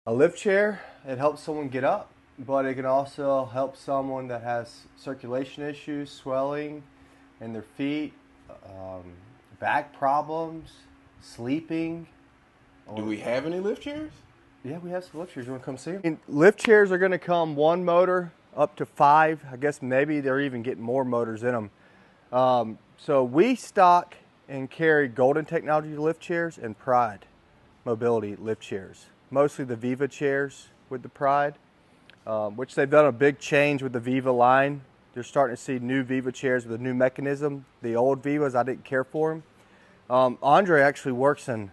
A lift chair, it helps someone get up, but it can also help someone that has circulation issues, swelling in their feet, back problems, sleeping. Do we have any lift chairs? Yeah, we have some lift chairs. You want to come see them? Lift chairs are going to come one motor up to 5. I guess maybe they're even getting more motors in them. So we stock and carry Golden Technology lift chairs and Pride Mobility lift chairs. Mostly the Viva chairs with the Pride, which they've done a big change with the Viva line. They're starting to see new Viva chairs with a new mechanism. The old Vivas, I didn't care for them. Andre actually works in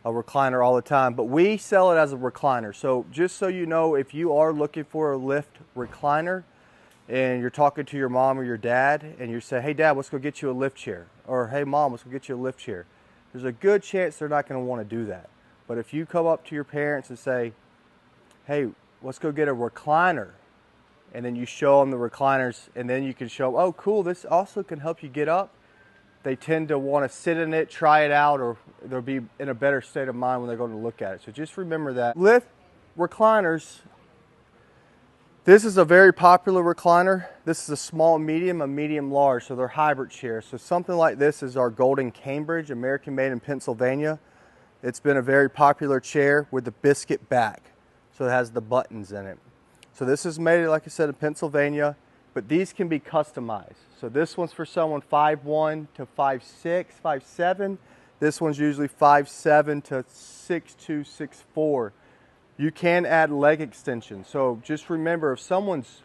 a recliner all the time, but we sell it as a recliner. So just so you know, if you are looking for a lift recliner and you're talking to your mom or your dad and you say, hey dad, let's go get you a lift chair, or hey mom, let's go get you a lift chair, there's a good chance they're not going to want to do that. But if you come up to your parents and say, hey, let's go get a recliner, and then you show them the recliners, and then you can show them, oh cool, this also can help you get up, they tend to want to sit in it, try it out, or they'll be in a better state of mind when they're going to look at it. So just remember that. Lift recliners, this is a very popular recliner. This is a small medium, a medium large, so they're hybrid chairs. So something like this is our Golden Cambridge, American made in Pennsylvania. It's been a very popular chair with the biscuit back. So it has the buttons in it. So this is made, like I said, in Pennsylvania, but these can be customized. So this one's for someone 5'1" to 5'6", 5'7". This one's usually 5'7" to 6'2", 6'4". You can add leg extensions. So just remember, if someone's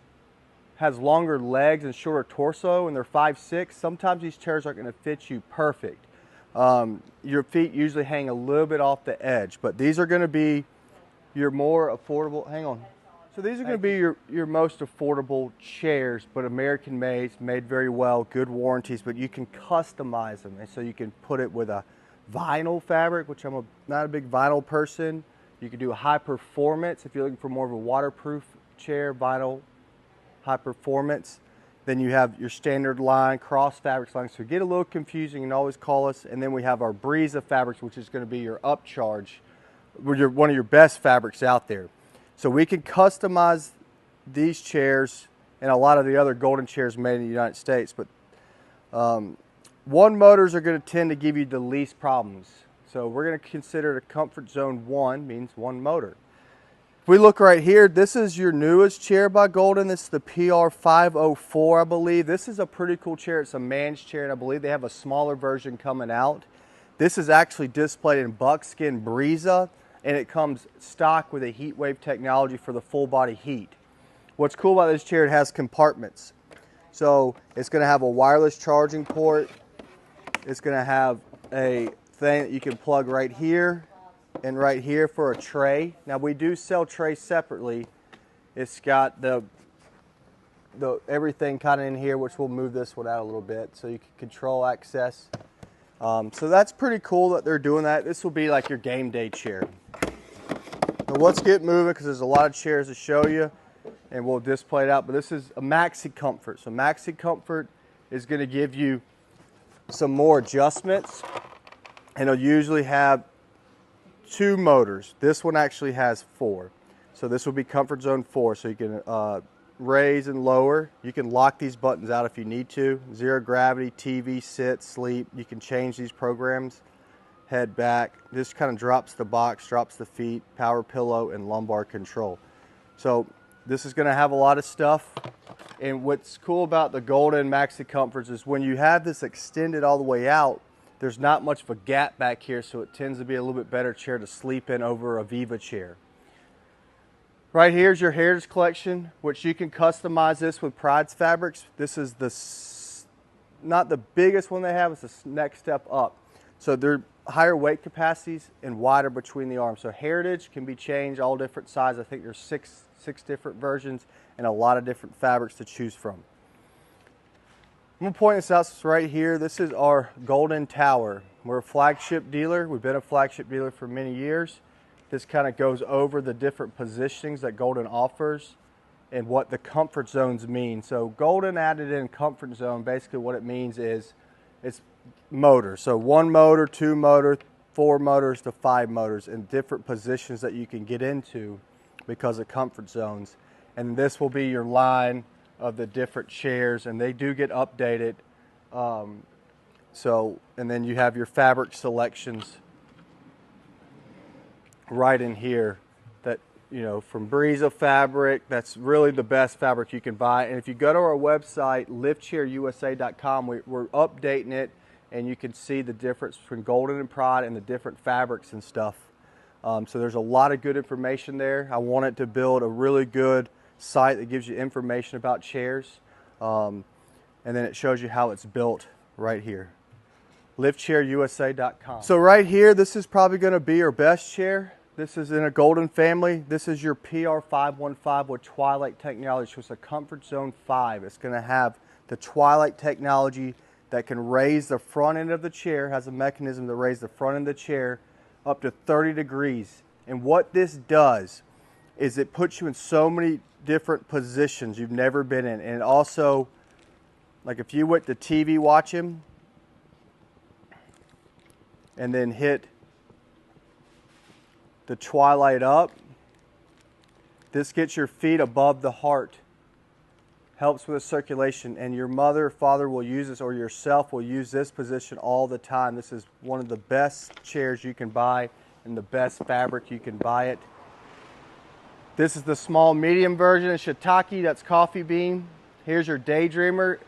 has longer legs and shorter torso and they're 5'6", sometimes these chairs aren't going to fit you perfect. Your feet usually hang a little bit off the edge, but these are going to be your more affordable. Hang on. So these are going to be your most affordable chairs, but American made, made very well, good warranties, but you can customize them. And so you can put it with a vinyl fabric, which I'm not a big vinyl person. You can do a high performance if you're looking for more of a waterproof chair, vinyl, high performance. Then you have your standard line, cross fabrics line. So get a little confusing, you can always call us. And then we have our Breeza fabrics, which is going to be your upcharge, one of your best fabrics out there. So we can customize these chairs and a lot of the other Golden chairs made in the United States. But one motors are going to tend to give you the least problems. So we're going to consider the comfort zone 1 means one motor. If we look right here, this is your newest chair by Golden. This is the PR504, I believe. This is a pretty cool chair. It's a man's chair, and I believe they have a smaller version coming out. This is actually displayed in buckskin Breeza, and it comes stock with a heat wave technology for the full body heat. What's cool about this chair, it has compartments. So it's going to have a wireless charging port. It's going to have a thing that you can plug right here and right here for a tray. Now we do sell trays separately. It's got the everything kind of in here, which we'll move this one out a little bit so you can control access. So that's pretty cool that they're doing that. This will be like your game day chair. So let's get moving because there's a lot of chairs to show you and we'll display it out. But this is a Maxi Comfort. So Maxi Comfort is going to give you some more adjustments, and it'll usually have 2 motors. This one actually has 4. So this will be Comfort Zone 4. So you can raise and lower. You can lock these buttons out if you need to. Zero gravity, TV, sit, sleep. You can change these programs. Head back. This kind of drops the box, drops the feet, power pillow, and lumbar control. So this is going to have a lot of stuff. And what's cool about the Golden Maxi Comforts is when you have this extended all the way out, there's not much of a gap back here, so it tends to be a little bit better chair to sleep in over a Viva chair. Right here is your Heritage Collection, which you can customize this with Pride's fabrics. This is not the biggest one they have, it's the next step up. So they're higher weight capacities and wider between the arms. So Heritage can be changed all different sizes. I think there's six different versions and a lot of different fabrics to choose from. I'm going to point this out right here. This is our Golden Tower. We're a flagship dealer. We've been a flagship dealer for many years. This kind of goes over the different positionings that Golden offers and what the comfort zones mean. So Golden added in comfort zone. Basically what it means is it's motor. So 1 motor, 2 motor, 4 motors to 5 motors in different positions that you can get into because of comfort zones. And this will be your line of the different chairs, and they do get updated. And then you have your fabric selections right in here that, you know, from Breeza fabric, that's really the best fabric you can buy. And if you go to our website, liftchairusa.com, we're updating it, and you can see the difference between Golden and Pride and the different fabrics and stuff. So there's a lot of good information there. I wanted to build a really good site that gives you information about chairs. And then it shows you how it's built right here. liftchairusa.com. So right here, this is probably going to be your best chair. This is in a Golden family. This is your PR515 with Twilight technology. So it's a Comfort Zone 5. It's going to have the Twilight technology that can raise the front end of the chair, has a mechanism to raise the front end of the chair up to 30 degrees. And what this does is it puts you in so many different positions you've never been in. And also, like if you went to TV watching and then hit the Twilight up, this gets your feet above the heart, helps with the circulation, and your mother or father will use this, or yourself will use this position all the time. This is one of the best chairs you can buy and the best fabric you can buy it. This is the small medium version of shiitake, that's coffee bean. Here's your Daydreamer.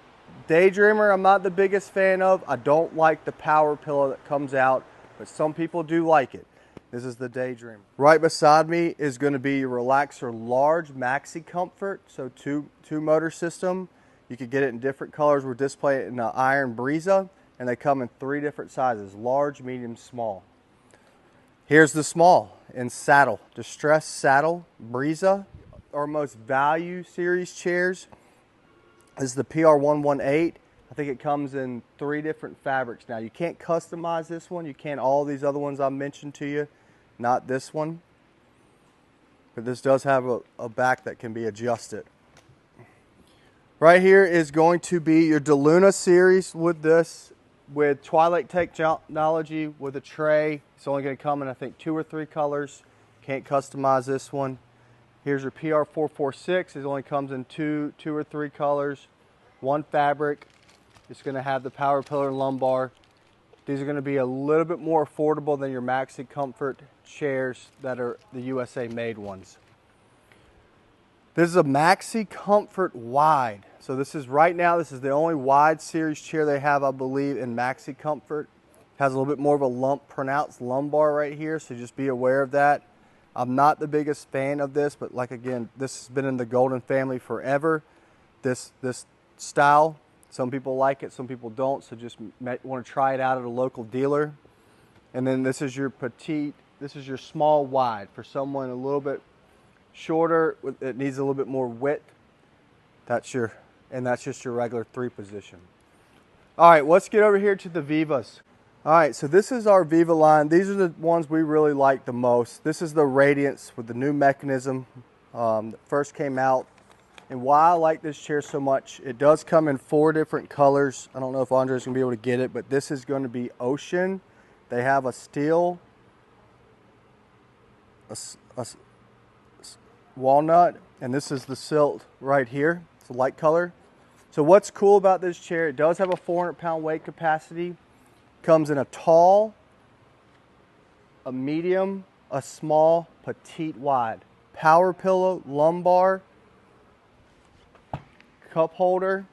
Daydreamer I'm not the biggest fan of. I don't like the power pillow that comes out, but some people do like it. This is the Daydreamer. Right beside me is going to be your Relaxer Large Maxi Comfort, so two motor system. You could get it in different colors. We're displaying it in the Iron Breeza, and they come in 3 different sizes: large, medium, small. Here's the small in saddle, distressed saddle Breeza. Our most value series chairs is the PR118. I think it comes in 3 different fabrics. Now you can't customize this one. You can all these other ones I mentioned to you, not this one. But this does have a back that can be adjusted. Right here is going to be your DeLuna series with this, with Twilight technology, with a tray. It's only going to come in, I think, 2 or 3 colors. Can't customize this one. Here's your PR446. It only comes in two or 3 colors, 1 fabric. It's going to have the power pillar and lumbar. These are going to be a little bit more affordable than your Maxi Comfort chairs that are the USA made ones. This is a Maxi Comfort Wide. So this is right now, this is the only wide series chair they have, I believe, in Maxi Comfort. Has a little bit more of a pronounced lumbar right here, so just be aware of that. I'm not the biggest fan of this, but like again, this has been in the Golden family forever. This style. Some people like it, some people don't, so just want to try it out at a local dealer. And then this is your petite, this is your small wide for someone a little bit shorter, it needs a little bit more width. That's just your regular 3 position. All right, let's get over here to the Vivas. All right, so this is our Viva line. These are the ones we really like the most. This is the Radiance with the new mechanism that first came out. And why I like this chair so much, it does come in 4 different colors. I don't know if Andre's going to be able to get it, but this is going to be Ocean. They have a steel, a walnut, and this is the silt right here. It's a light color. So what's cool about this chair, it does have a 400-pound weight capacity. Comes in a tall, a medium, a small, petite, wide. Power pillow, lumbar, cup holder,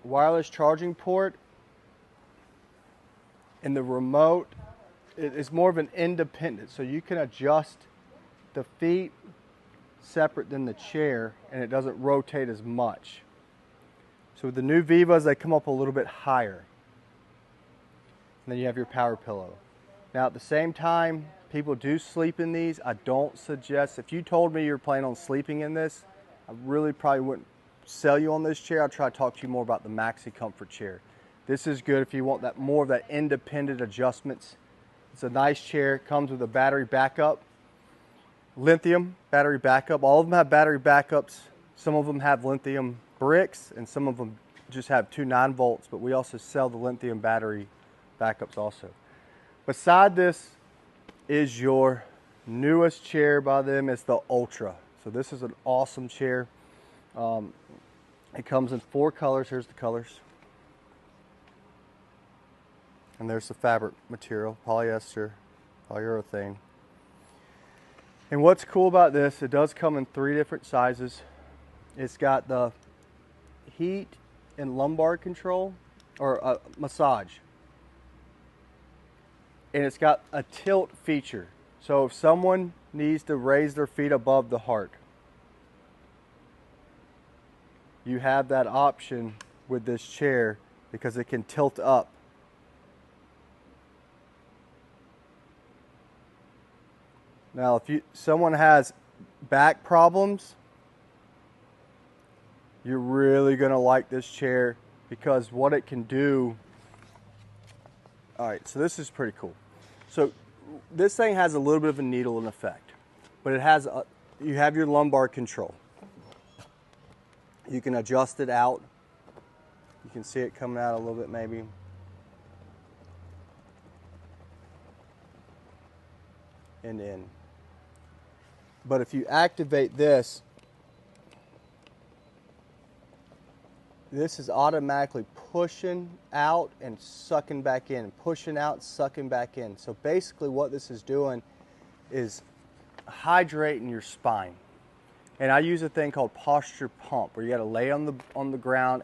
wireless charging port, and the remote is more of an independent, so you can adjust the feet separate than the chair, and it doesn't rotate as much. So with the new Vivas, they come up a little bit higher. And then you have your power pillow. Now at the same time, people do sleep in these. I don't suggest, if you told me you're planning on sleeping in this, I really probably wouldn't sell you on this chair. I'll try to talk to you more about the Maxi Comfort chair. This is good if you want that more of that independent adjustments. It's a nice chair. Comes with a battery backup, lithium battery backup. All of them have battery backups. Some of them have lithium bricks, and some of them just have 2 9 volts. But we also sell the lithium battery backups also. Beside this is your newest chair by them. It's the Ultra. So this is an awesome chair. It comes in 4 colors. Here's the colors. And there's the fabric material, polyester, polyurethane. And what's cool about this, it does come in 3 different sizes. It's got the heat and lumbar control, or massage. And it's got a tilt feature. So if someone needs to raise their feet above the heart, you have that option with this chair because it can tilt up. Now, if someone has back problems, you're really going to like this chair because what it can do. All right, so this is pretty cool. So this thing has a little bit of a needle in effect, but it has you have your lumbar control. You can adjust it out. You can see it coming out a little bit maybe. And in. But if you activate this, this is automatically pushing out and sucking back in, pushing out, sucking back in. So basically what this is doing is hydrating your spine. And I use a thing called posture pump, where you got to lay on the ground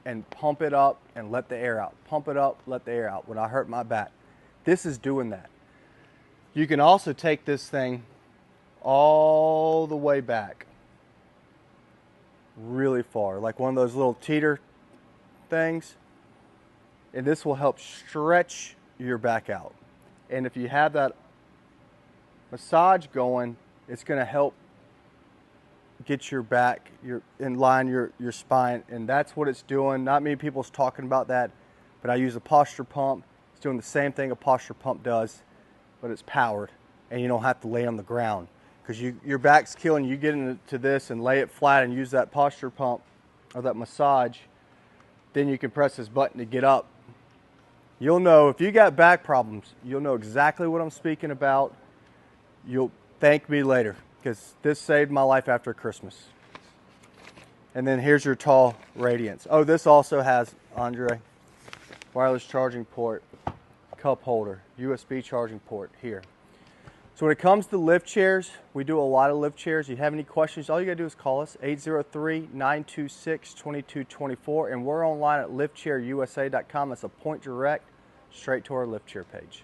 and pump it up and let the air out. Pump it up, let the air out. When I hurt my back, this is doing that. You can also take this thing all the way back, really far, like one of those little teeter things, and this will help stretch your back out. And if you have that massage going, it's going to help get your back, in line, your spine, and that's what it's doing. Not many people's talking about that, but I use a posture pump. It's doing the same thing a posture pump does, but it's powered, and you don't have to lay on the ground. Because your back's killing you, get into this and lay it flat and use that posture pump or that massage, then you can press this button to get up. You'll know, if you got back problems, you'll know exactly what I'm speaking about. You'll thank me later, because this saved my life after Christmas. And then here's your tall radiance. Oh, this also has, Andre, wireless charging port, cup holder, USB charging port here. So when it comes to lift chairs, we do a lot of lift chairs. If you have any questions, all you got to do is call us, 803-926-2224, and we're online at liftchairusa.com. That's a point direct straight to our lift chair page.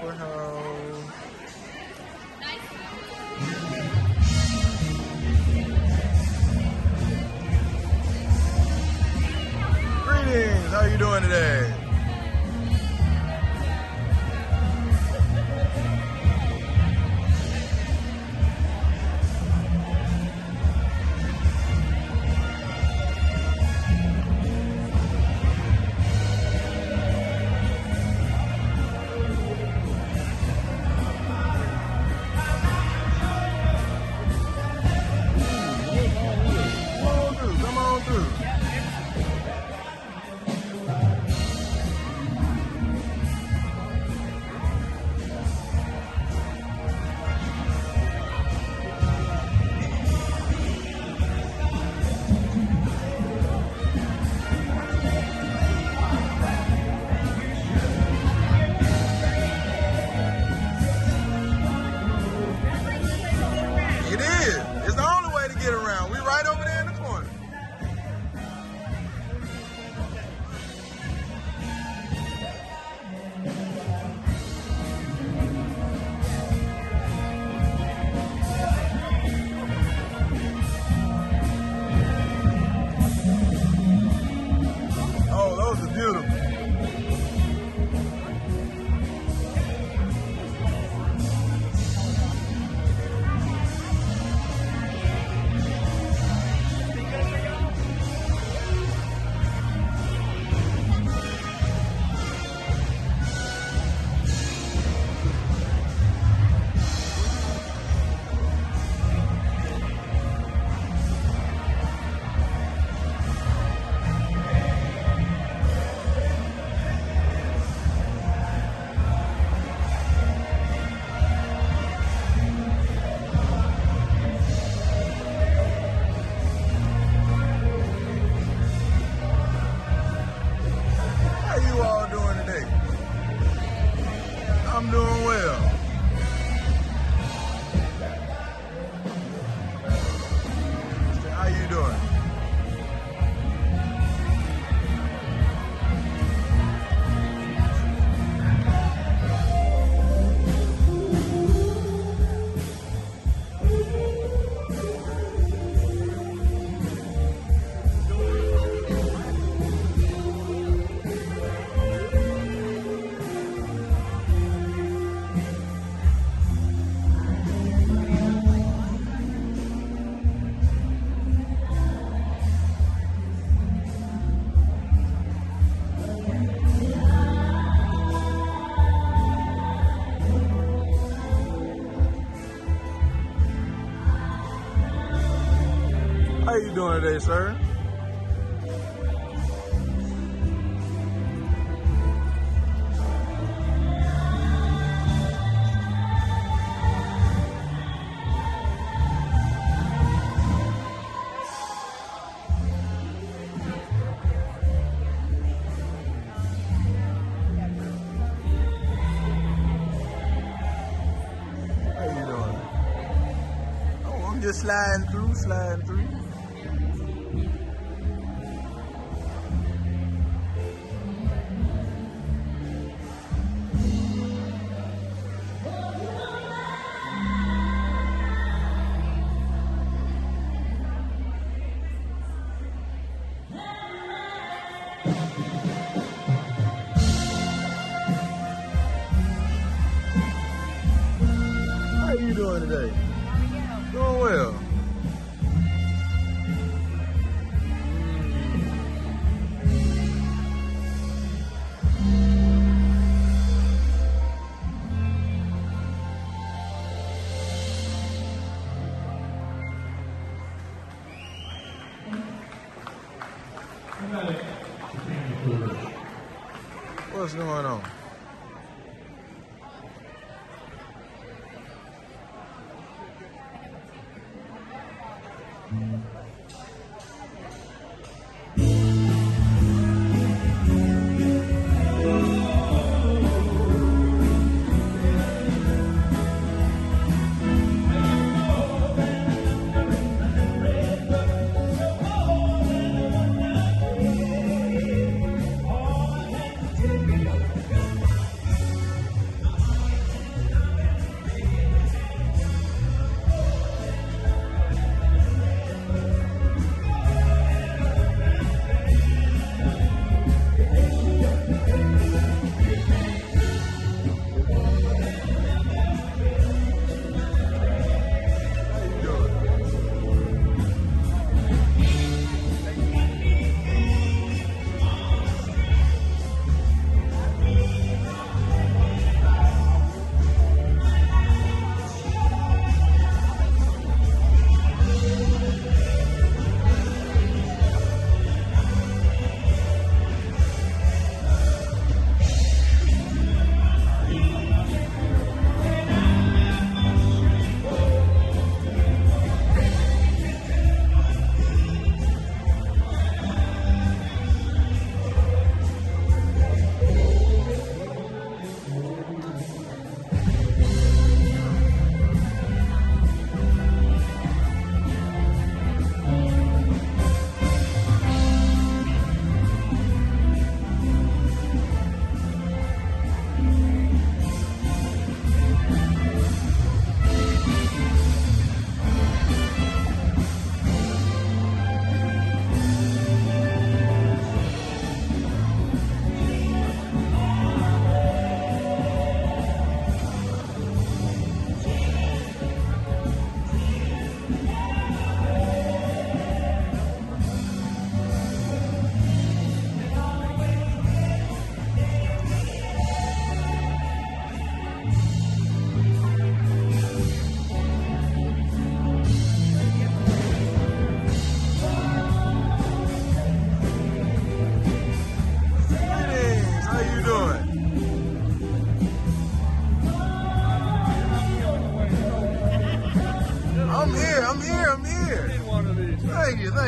Foothold. Greetings, how you doing today? Come on through. It is. It's the only way to get around. We right over there in the corner. Oh, those are beautiful. How you all doing today? I'm doing well. How you doing? How you doing today, sir? How you doing? Oh, I'm just sliding through. How you doing today? Doing well. What's going on?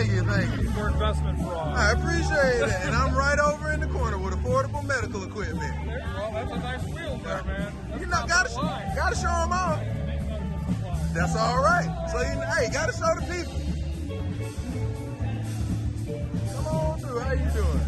Thank you. For investment fraud. I appreciate that. And I'm right over in the corner with affordable medical equipment. Well, that's a nice wheel there, man. You know, gotta show them off. That's all right. So, hey, gotta show the people. Come on through. How you doing?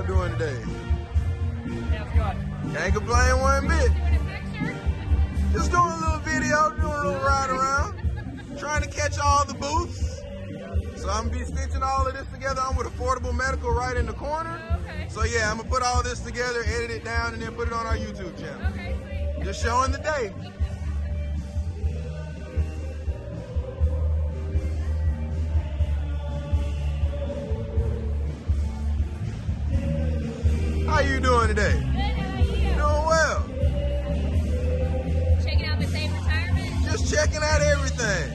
Doing today? Can't complain one bit. Just doing a little video, doing a little ride around, trying to catch all the booths. So I'm gonna be stitching all of this together. I'm with Affordable Medical right in the corner. Okay. So yeah, I'm gonna put all this together, edit it down, and then put it on our YouTube channel. Okay, sweet. Just showing the day. How you doing today? Good, how are you? Doing well. Checking out the same retirement? Just checking out everything.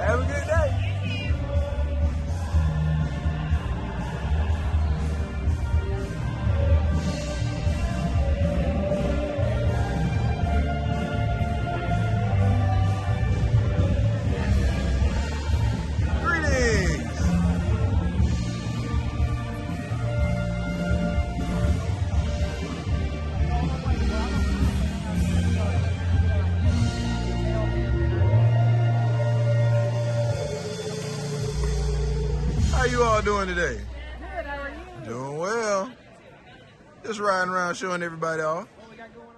Have a good day. How you all doing today? Good, how are you? Doing well. Just riding around showing everybody off. What we got going on?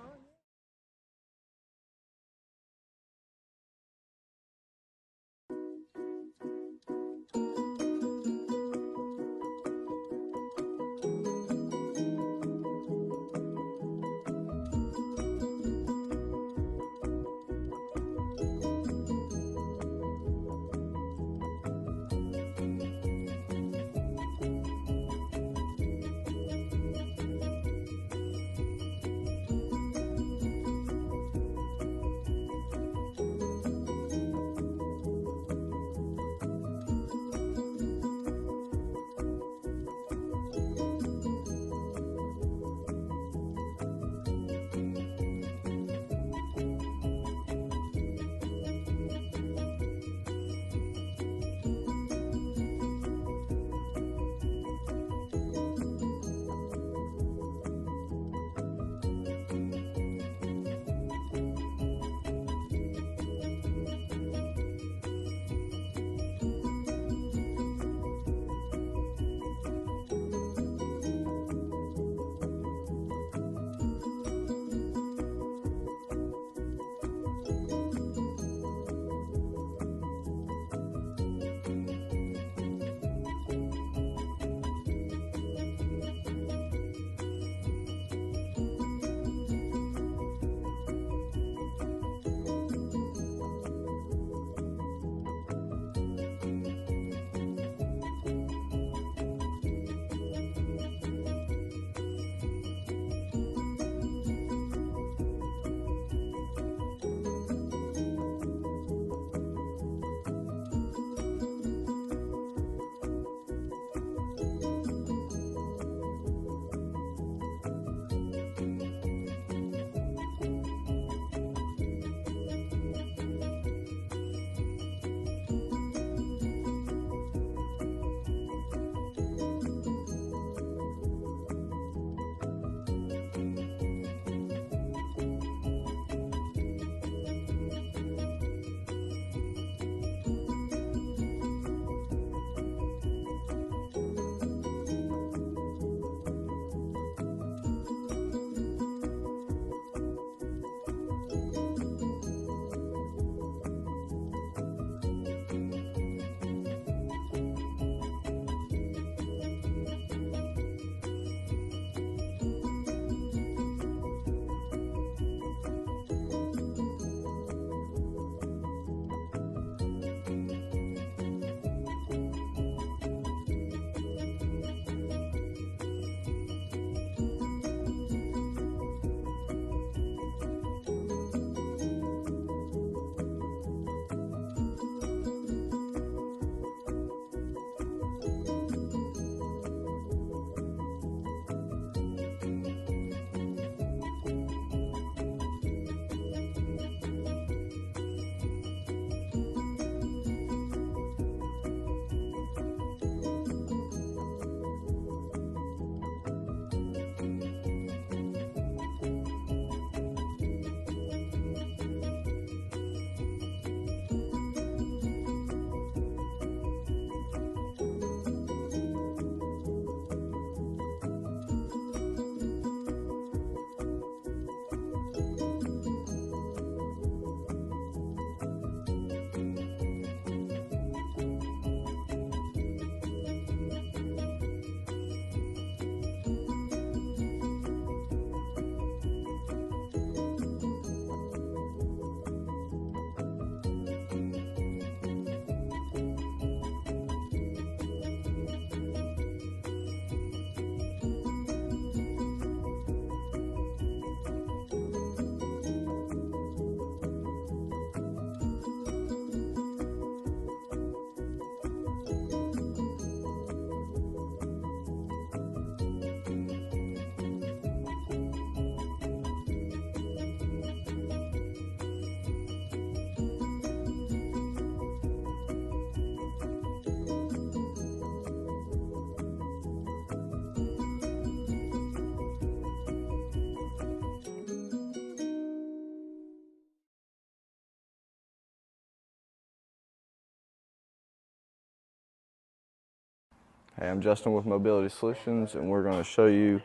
Hey, I'm Justin with Mobility Solutions, and we're going to show you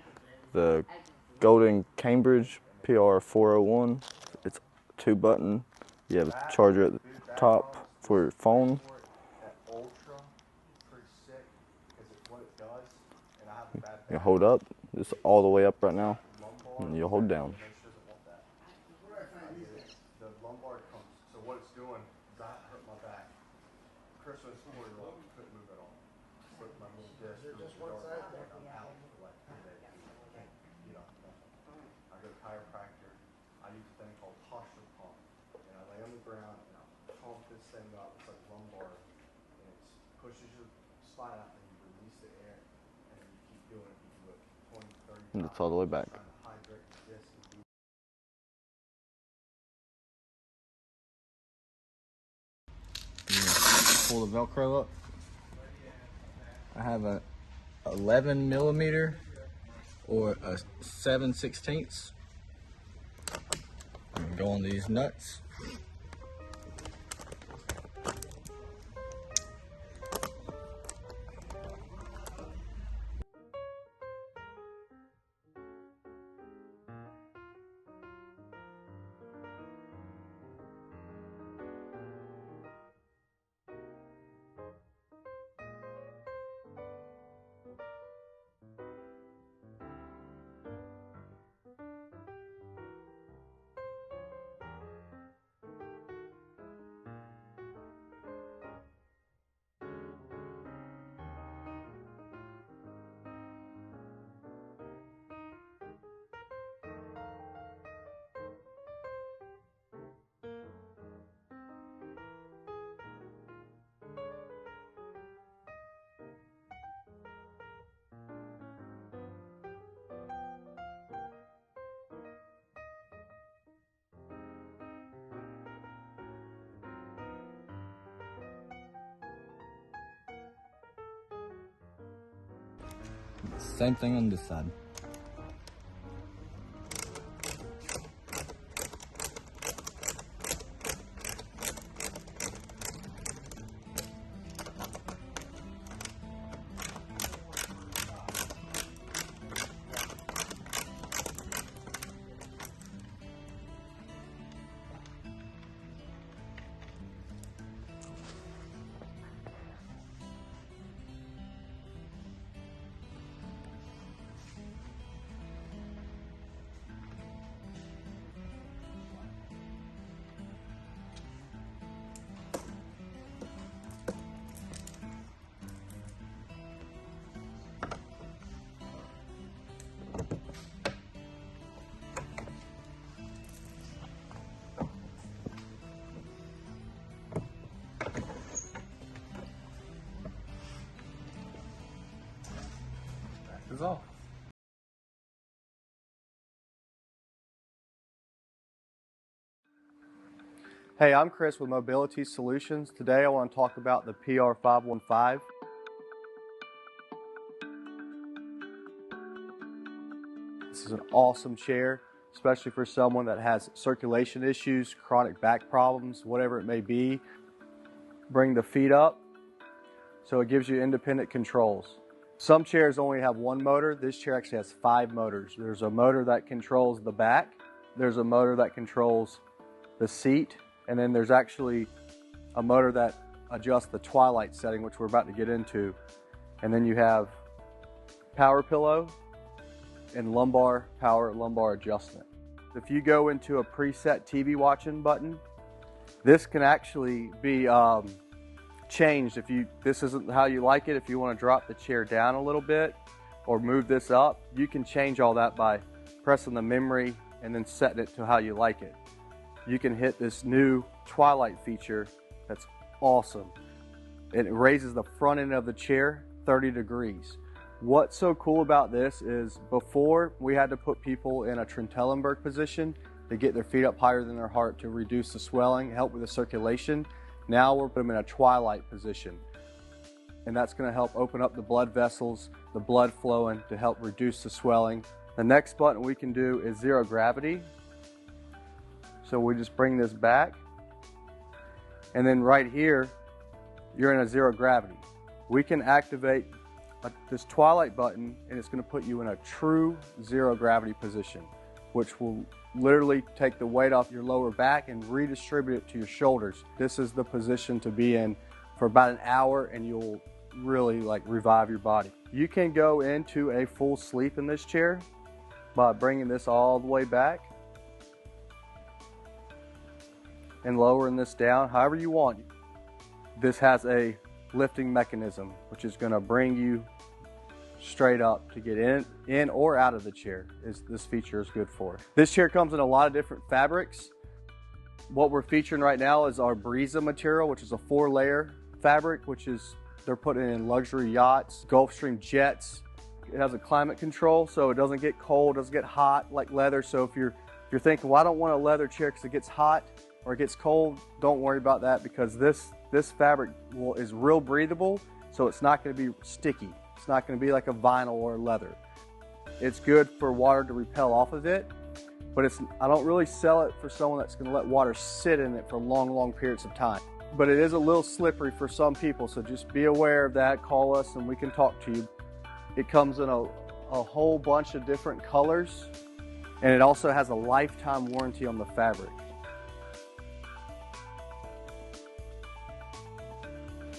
the Golden Cambridge PR401. It's 2-button. You have a charger at the top for your phone. You hold up, just all the way up right now, and you hold down. The lumbar comes, so what it's doing is I hurt my back. Chris was 4-year-old, couldn't move at all. Put my little disc through the door, I'm out for like 3 days. Can't get up, nothing. I go to chiropractor. I use a thing called posture pump. And I lay on the ground and I pump this thing up. It's like lumbar. And it pushes your spine out and you release the air. And then you keep doing it. You do it 20, 30 times. And it's all the way back. Trying to hydrate the disc and do pull the Velcro up. I have a 11 millimeter or a 7/16. I'm gonna go on these nuts. Same thing on this side. Is all. Hey, I'm Chris with Mobility Solutions. Today I want to talk about the PR515. This is an awesome chair, especially for someone that has circulation issues, chronic back problems, whatever it may be. Bring the feet up so it gives you independent controls. Some chairs only have one motor. This chair actually has 5 motors. There's a motor that controls the back. There's a motor that controls the seat. And then there's actually a motor that adjusts the Twilight setting, which we're about to get into. And then you have power pillow and power lumbar adjustment. If you go into a preset TV watching button, this can actually be changed. If this isn't how you like it, if you want to drop the chair down a little bit or move this up, you can change all that by pressing the memory and then setting it to how you like it. You can hit this new Twilight feature that's awesome. It raises the front end of the chair 30 degrees. What's so cool about this is before we had to put people in a Trentelenberg position to get their feet up higher than their heart to reduce the swelling, help with the circulation. Now we're putting them in a Twilight position. And that's going to help open up the blood vessels, the blood flowing to help reduce the swelling. The next button we can do is zero gravity. So we just bring this back. And then right here, you're in a zero gravity. We can activate this Twilight button, and it's going to put you in a true zero gravity position, which will literally take the weight off your lower back and redistribute it to your shoulders. This is the position to be in for about an hour, and you'll really like revive your body. You can go into a full sleep in this chair by bringing this all the way back and lowering this down however you want. This has a lifting mechanism, which is going to bring you straight up to get in or out of the chair. This feature is good for. This chair comes in a lot of different fabrics. What we're featuring right now is our Breeza material, which is a 4-layer fabric, which is they're putting in luxury yachts, Gulfstream jets. It has a climate control, so it doesn't get cold, doesn't get hot like leather. So if you're thinking, well, I don't want a leather chair because it gets hot or it gets cold, don't worry about that, because this fabric is real breathable, so it's not going to be sticky. It's not going to be like a vinyl or leather. It's good for water to repel off of it, but I don't really sell it for someone that's going to let water sit in it for long periods of time. But it is a little slippery for some people, so just be aware of that. Call us and we can talk to you. It comes in a whole bunch of different colors, and it also has a lifetime warranty on the fabric.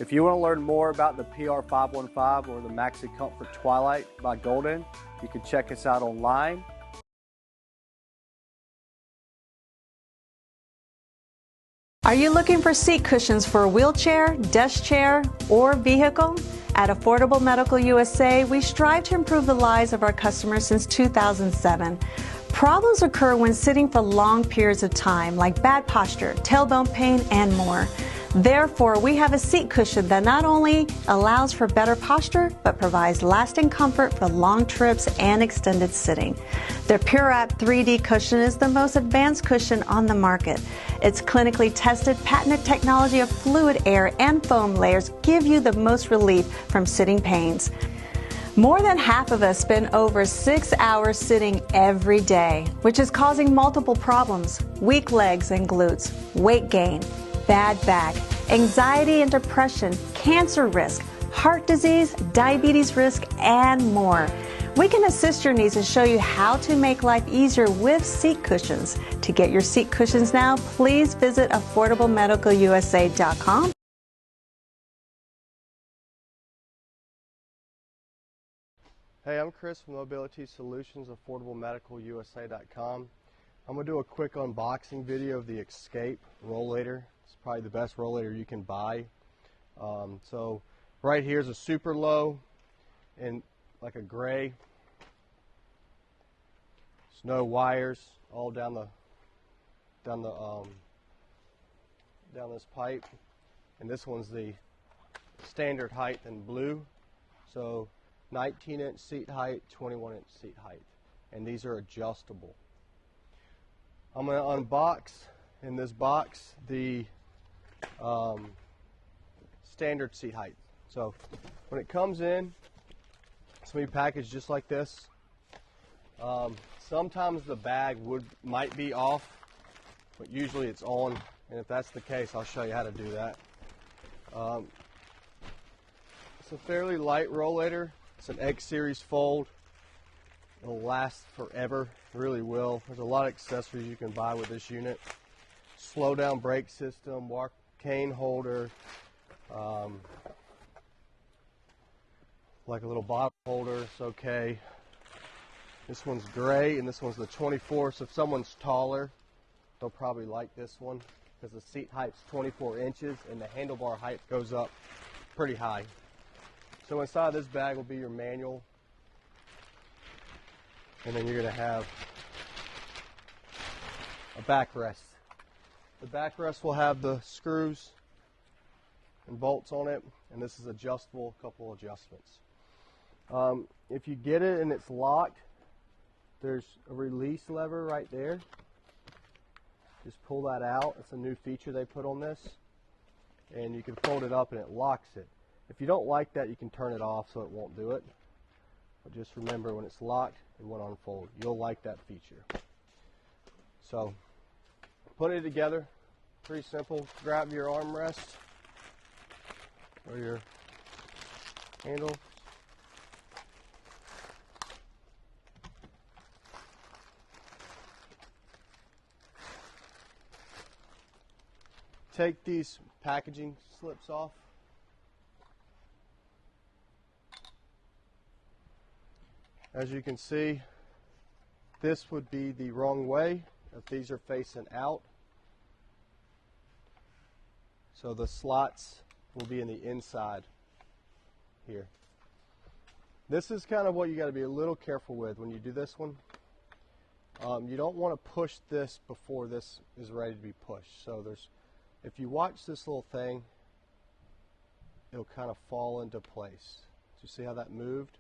If you want to learn more about the PR515 or the Maxi Comfort Twilight by Golden, you can check us out online. Are you looking for seat cushions for a wheelchair, desk chair, or vehicle? At Affordable Medical USA, we strive to improve the lives of our customers since 2007. Problems occur when sitting for long periods of time, like bad posture, tailbone pain, and more. Therefore, we have a seat cushion that not only allows for better posture, but provides lasting comfort for long trips and extended sitting. The Purap 3D cushion is the most advanced cushion on the market. Its clinically tested, patented technology of fluid air and foam layers give you the most relief from sitting pains. More than half of us spend over 6 hours sitting every day, which is causing multiple problems: weak legs and glutes, weight gain, bad back, anxiety and depression, cancer risk, heart disease, diabetes risk, and more. We can assist your needs and show you how to make life easier with seat cushions. To get your seat cushions now, please visit affordablemedicalusa.com. Hey, I'm Chris from Mobility Solutions, affordablemedicalusa.com. I'm going to do a quick unboxing video of the Escape Rollator. It's probably the best rollator you can buy. So right here is a super low in like a gray. There's no wires all down this pipe, and this one's the standard height in blue. So 19-inch seat height, 21-inch seat height, and these are adjustable. I'm going to unbox in this box the standard seat height. So when it comes in, it's going to be packaged just like this. Sometimes the bag might be off, but usually it's on, and if that's the case, I'll show you how to do that. It's a fairly light rollator. It's an X series fold. It'll last forever, really will. There's a lot of accessories you can buy with this unit. Slow down brake system, cane holder, like a little bottle holder, it's okay. This one's gray and this one's the 24, so if someone's taller, they'll probably like this one because the seat height's 24 inches and the handlebar height goes up pretty high. So inside this bag will be your manual, and then you're going to have a backrest. The backrest will have the screws and bolts on it, and this is adjustable, a couple adjustments. If you get it and it's locked, there's a release lever right there. Just pull that out. It's a new feature they put on this, and you can fold it up and it locks it. If you don't like that, you can turn it off so it won't do it. But just remember, when it's locked, it won't unfold. You'll like that feature. So, put it together. Pretty simple. Grab your armrest or your handle. take these packaging slips off. As you can see, this would be the wrong way if these are facing out. So the slots will be in the inside here. This is kind of what you got to be a little careful with when you do this one. You don't want to push this before this is ready to be pushed. So if you watch this little thing, it'll kind of fall into place. Do you see how that moved?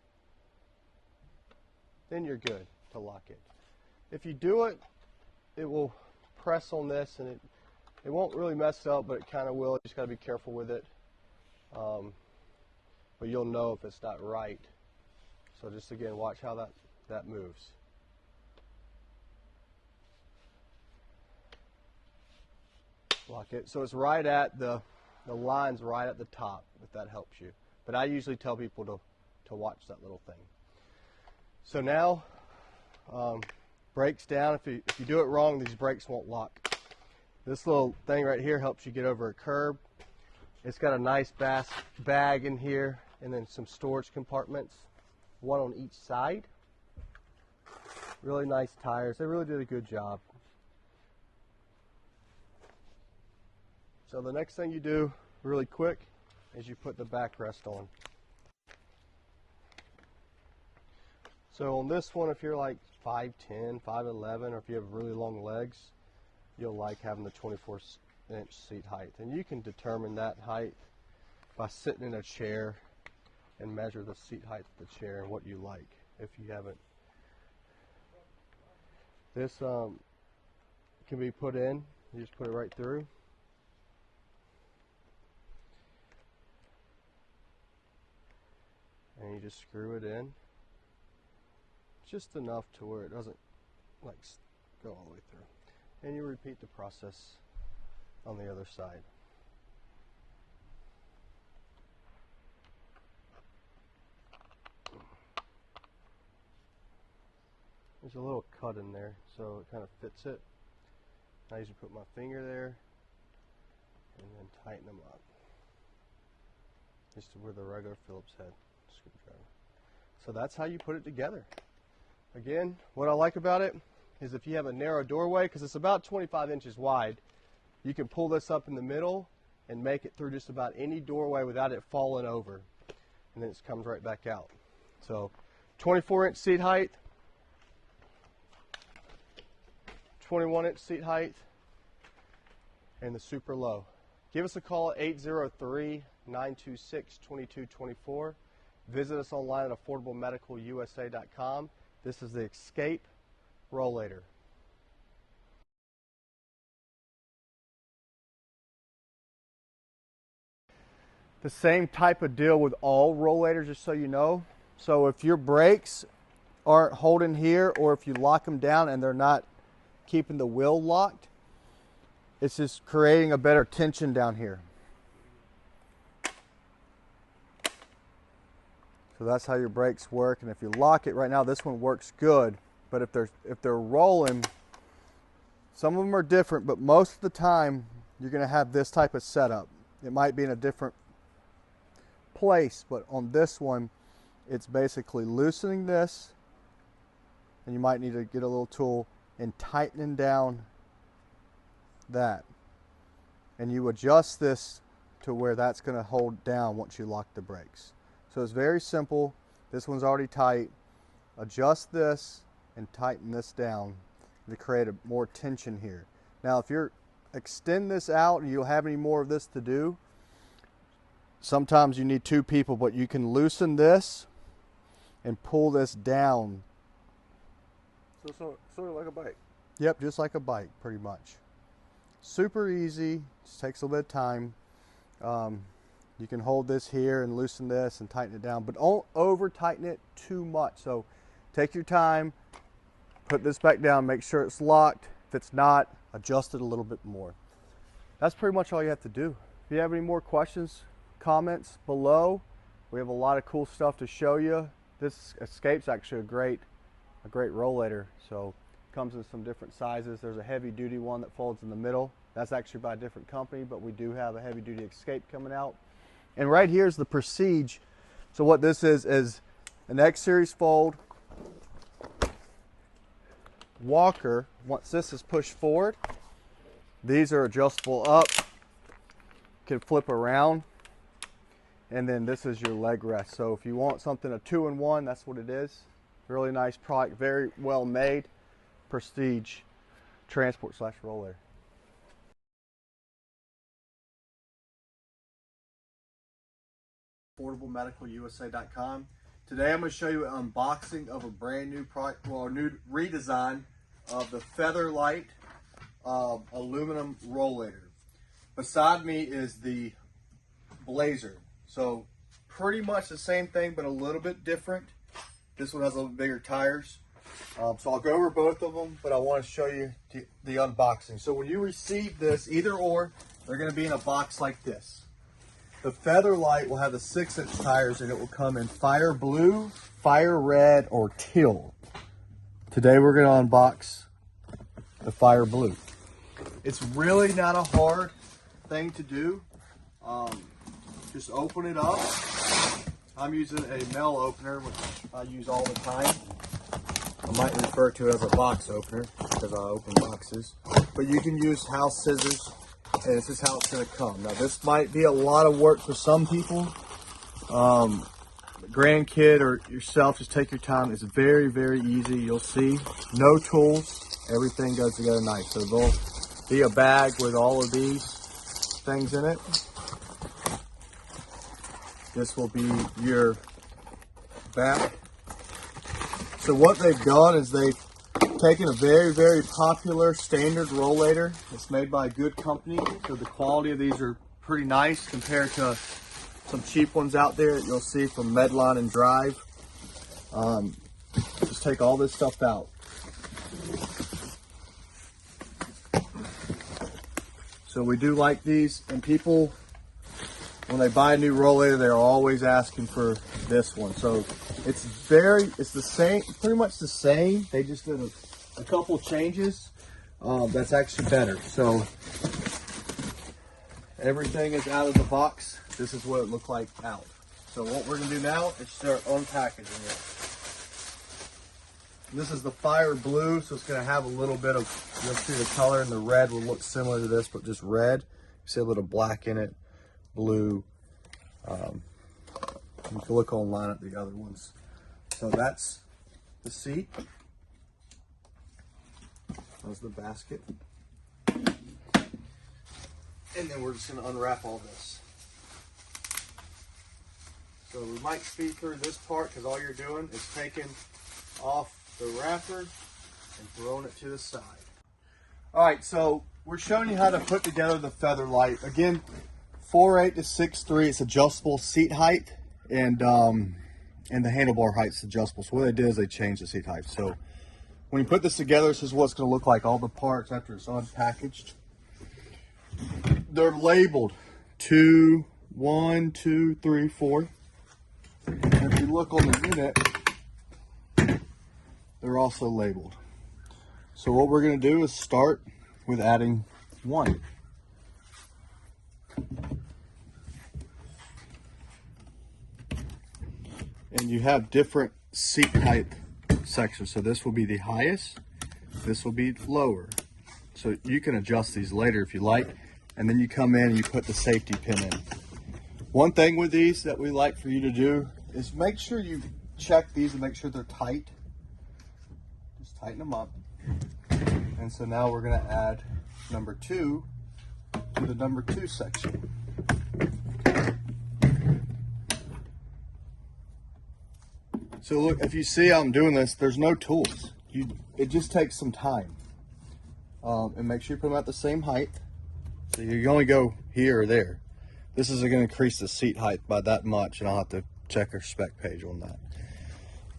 Then you're good to lock it. If you do it, it will press on this and it won't really mess up, but it kind of will. You just got to be careful with it. But you'll know if it's not right. So just again, watch how that moves. Lock it. So it's right at the line's right at the top, if that helps you. But I usually tell people to watch that little thing. So now, brakes down. If you do it wrong, these brakes won't lock. This little thing right here helps you get over a curb. It's got a nice bag in here, and then some storage compartments, one on each side. Really nice tires. They really did a good job. So the next thing you do, really quick, is you put the backrest on. So on this one, if you're like 5'10", 5'11", or if you have really long legs, you'll like having the 24-inch seat height. And you can determine that height by sitting in a chair and measure the seat height of the chair and what you like, if you haven't. This can be put in. You just put it right through. And you just screw it in. Just enough to where it doesn't like go all the way through. And you repeat the process on the other side. There's a little cut in there, so it kind of fits it. I usually put my finger there and then tighten them up. Just with a regular Phillips head screwdriver. So that's how you put it together. Again, what I like about it is if you have a narrow doorway, because it's about 25 inches wide, you can pull this up in the middle and make it through just about any doorway without it falling over. And then it comes right back out. So 24-inch seat height, 21-inch seat height, and the super low. Give us a call at 803-926-2224. Visit us online at affordablemedicalusa.com. This is the Escape Rollator. The same type of deal with all rollators, just so you know. So if your brakes aren't holding here, or if you lock them down and they're not keeping the wheel locked, it's just creating a better tension down here. So that's how your brakes work. And if you lock it right now, this one works good. But if they're rolling, some of them are different, but most of the time you're going to have this type of setup. It might be in a different place, but on this one, it's basically loosening this, and you might need to get a little tool and tightening down that. And you adjust this to where that's going to hold down once you lock the brakes. So it's very simple. This one's already tight. Adjust this and tighten this down to create more tension here. Now if you're extend this out and you don't have any more of this to do, sometimes you need two people, but you can loosen this and pull this down. So sort of like a bike. Yep, just like a bike, pretty much. Super easy, just takes a little bit of time. You can hold this here and loosen this and tighten it down, but don't over tighten it too much. So take your time, put this back down, make sure it's locked. If it's not, adjust it a little bit more. That's pretty much all you have to do. If you have any more questions, comments below. We have a lot of cool stuff to show you. This Escape's actually a great rollator. So Comes in some different sizes. There's a heavy duty one that folds in the middle. That's actually by a different company, but we do have a heavy duty Escape coming out. And right here is the Prestige. So what this is an X series fold walker. Once this is pushed forward, these are adjustable up, can flip around, and then this is your leg rest. So if you want something a 2-in-1, that's what it is. Really nice product, very well made. Prestige transport / roller. AffordableMedicalUSA.com. Today I'm going to show you an unboxing of a brand new product, well, a new redesign of the Featherlight aluminum rollator. Beside me is the Blazer. So pretty much the same thing, but a little bit different. This one has a little bigger tires. So I'll go over both of them, but I want to show you the unboxing. So when you receive this, either or, they're going to be in a box like this. The Featherlight will have the 6-inch tires, and it will come in fire blue, fire red, or teal. Today we're going to unbox the fire blue. It's really not a hard thing to do. Just open it up. I'm using a Mel opener, which I use all the time. I might refer to it as a box opener because I open boxes. But you can use house scissors, and this is how it's going to come. Now this might be a lot of work for some people. Grandkid or yourself, just take your time. It's very, very easy. You'll see. No tools. Everything goes together nice. So there'll be a bag with all of these things in it. This will be your back. So what they've done is they've taken a very, very popular standard rollator. It's made by a good company, so the quality of these are pretty nice compared to some cheap ones out there that you'll see from Medline and Drive. Just take all this stuff out. So we do like these, and people, when they buy a new rollator, they're always asking for this one. So it's the same, pretty much the same. They just did a couple changes. That's actually better. So everything is out of the box. This is what it looked like out. So what we're gonna do now is start unpackaging it. This is the fire blue, so it's gonna have a little bit of, you'll see the color, and the red will look similar to this, but just red. You see a little black in it, blue. You can look online at the other ones. So that's the seat. That's the basket. And then we're just gonna unwrap all this. So we might speed through this part because all you're doing is taking off the wrapper and throwing it to the side. All right, so we're showing you how to put together the Featherlight. Again, 4'8" to 6'3", it's adjustable seat height, and the handlebar height's adjustable. So what they did is they changed the seat height. So when you put this together, this is what it's going to look like, all the parts after it's unpackaged. They're labeled 1, 2, 3, 4. And if you look on the unit, they're also labeled. So what we're going to do is start with adding 1. And you have different seat height sections. So this will be the highest, this will be lower. So you can adjust these later if you like. And then you come in and you put the safety pin in. One thing with these that we like for you to do is make sure you check these and make sure they're tight. Just tighten them up. And so now we're going to add number 2 to the number 2 section. So look, if you see how I'm doing this, there's no tools. It just takes some time. And make sure you put them at the same height. So you only go here or there. This is going to increase the seat height by that much, and I'll have to check our spec page on that.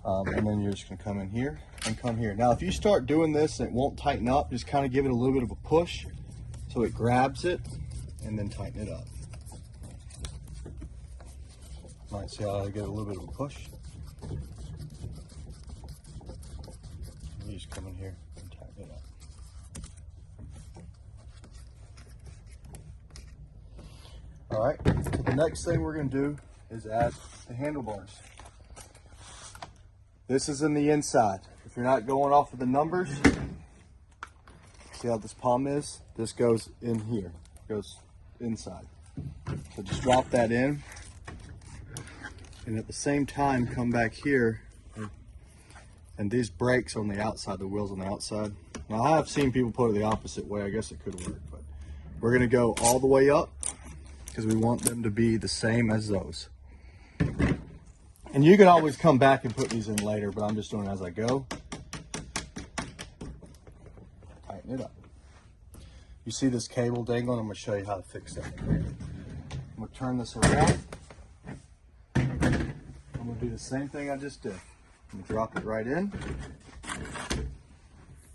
And then you're just going to come in here and come here. Now, if you start doing this and it won't tighten up, just kind of give it a little bit of a push so it grabs it, and then tighten it up. Might see how I get a little bit of a push. You just come in here and tighten it up. All right, so the next thing we're gonna do is add the handlebars. This is in the inside. If you're not going off of the numbers, see how this palm is? This goes in here, goes inside. So just drop that in, and at the same time come back here, and these brakes on the outside, the wheels on the outside. Now I have seen people put it the opposite way. I guess it could work, but we're gonna go all the way up because we want them to be the same as those. And you can always come back and put these in later, but I'm just doing it as I go. Tighten it up. You see this cable dangling? I'm gonna show you how to fix that. I'm gonna turn this around. I'm gonna do the same thing I just did. I'm gonna drop it right in.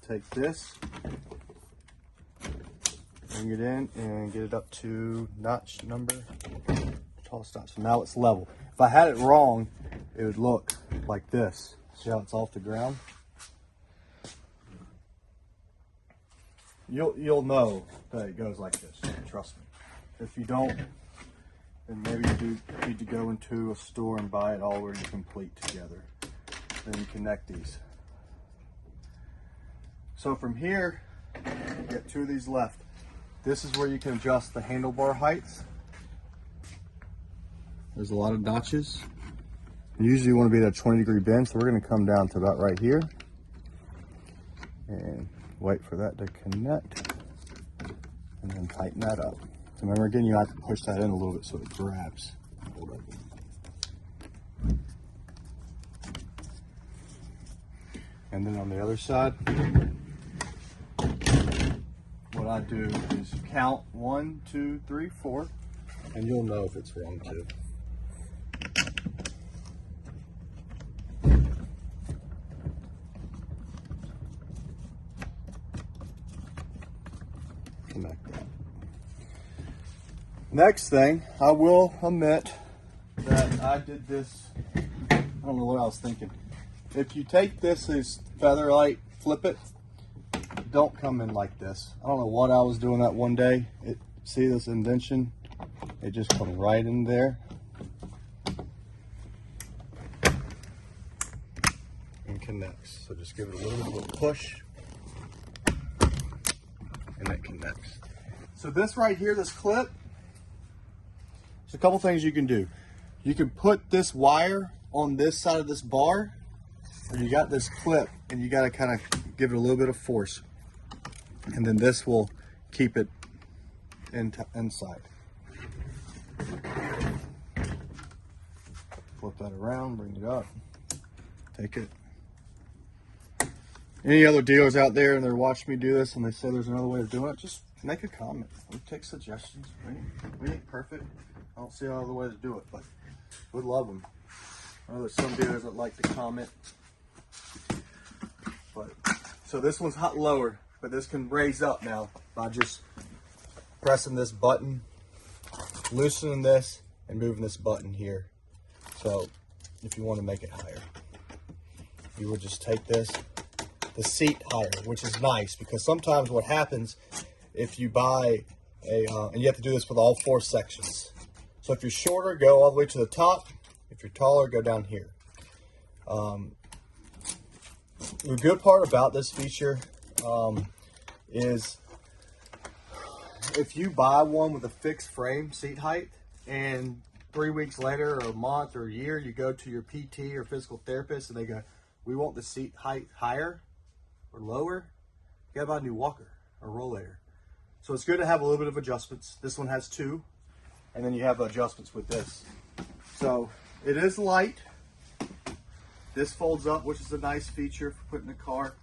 Take this, bring it in, and get it up to notch number, tallest notch. So now it's level. If I had it wrong, it would look like this. See how it's off the ground? You'll know that it goes like this, trust me. If you don't, then maybe you do need to go into a store and buy it already complete together. Then you connect these. So from here, you get two of these left. This is where you can adjust the handlebar heights. There's a lot of notches. Usually you want to be at a 20-degree bend, so we're going to come down to about right here and wait for that to connect and then tighten that up. So remember, again, you have to push that in a little bit so it grabs. Hold up. And then on the other side, what I do is count 1, 2, 3, 4, and you'll know if it's wrong too. Connect that. Next thing, I will admit that I did this, I don't know what I was thinking. If you take this as Featherlight, flip it, don't come in like this. I don't know what I was doing that one day. See this indentation? It just comes right in there. And connects. So just give it a little bit of a push. And it connects. So this right here, this clip, there's a couple things you can do. You can put this wire on this side of this bar, or you got this clip and you got to kind of give it a little bit of force. And then this will keep it inside. Flip that around, bring it up, take it. Any other dealers out there and they're watching me do this and they say there's another way of doing it, just make a comment. We take suggestions. We ain't perfect. I don't see another way to do it, but we'd love them. I know there's some dealers that like to comment. But so this one's hot lower, but this can raise up now by just pressing this button, loosening this, and moving this button here. So if you want to make it higher, you would just take this, the seat higher, which is nice because sometimes what happens if you buy a, and you have to do this with all 4 sections. So if you're shorter, go all the way to the top. If you're taller, go down here. The good part about this feature is if you buy one with a fixed frame seat height and 3 weeks later or a month or a year, you go to your PT or physical therapist and they go, we want the seat height higher or lower, you gotta buy a new walker or rollator. So it's good to have a little bit of adjustments. This one has 2, and then you have adjustments with this. So it is light. This folds up, which is a nice feature for putting in the car.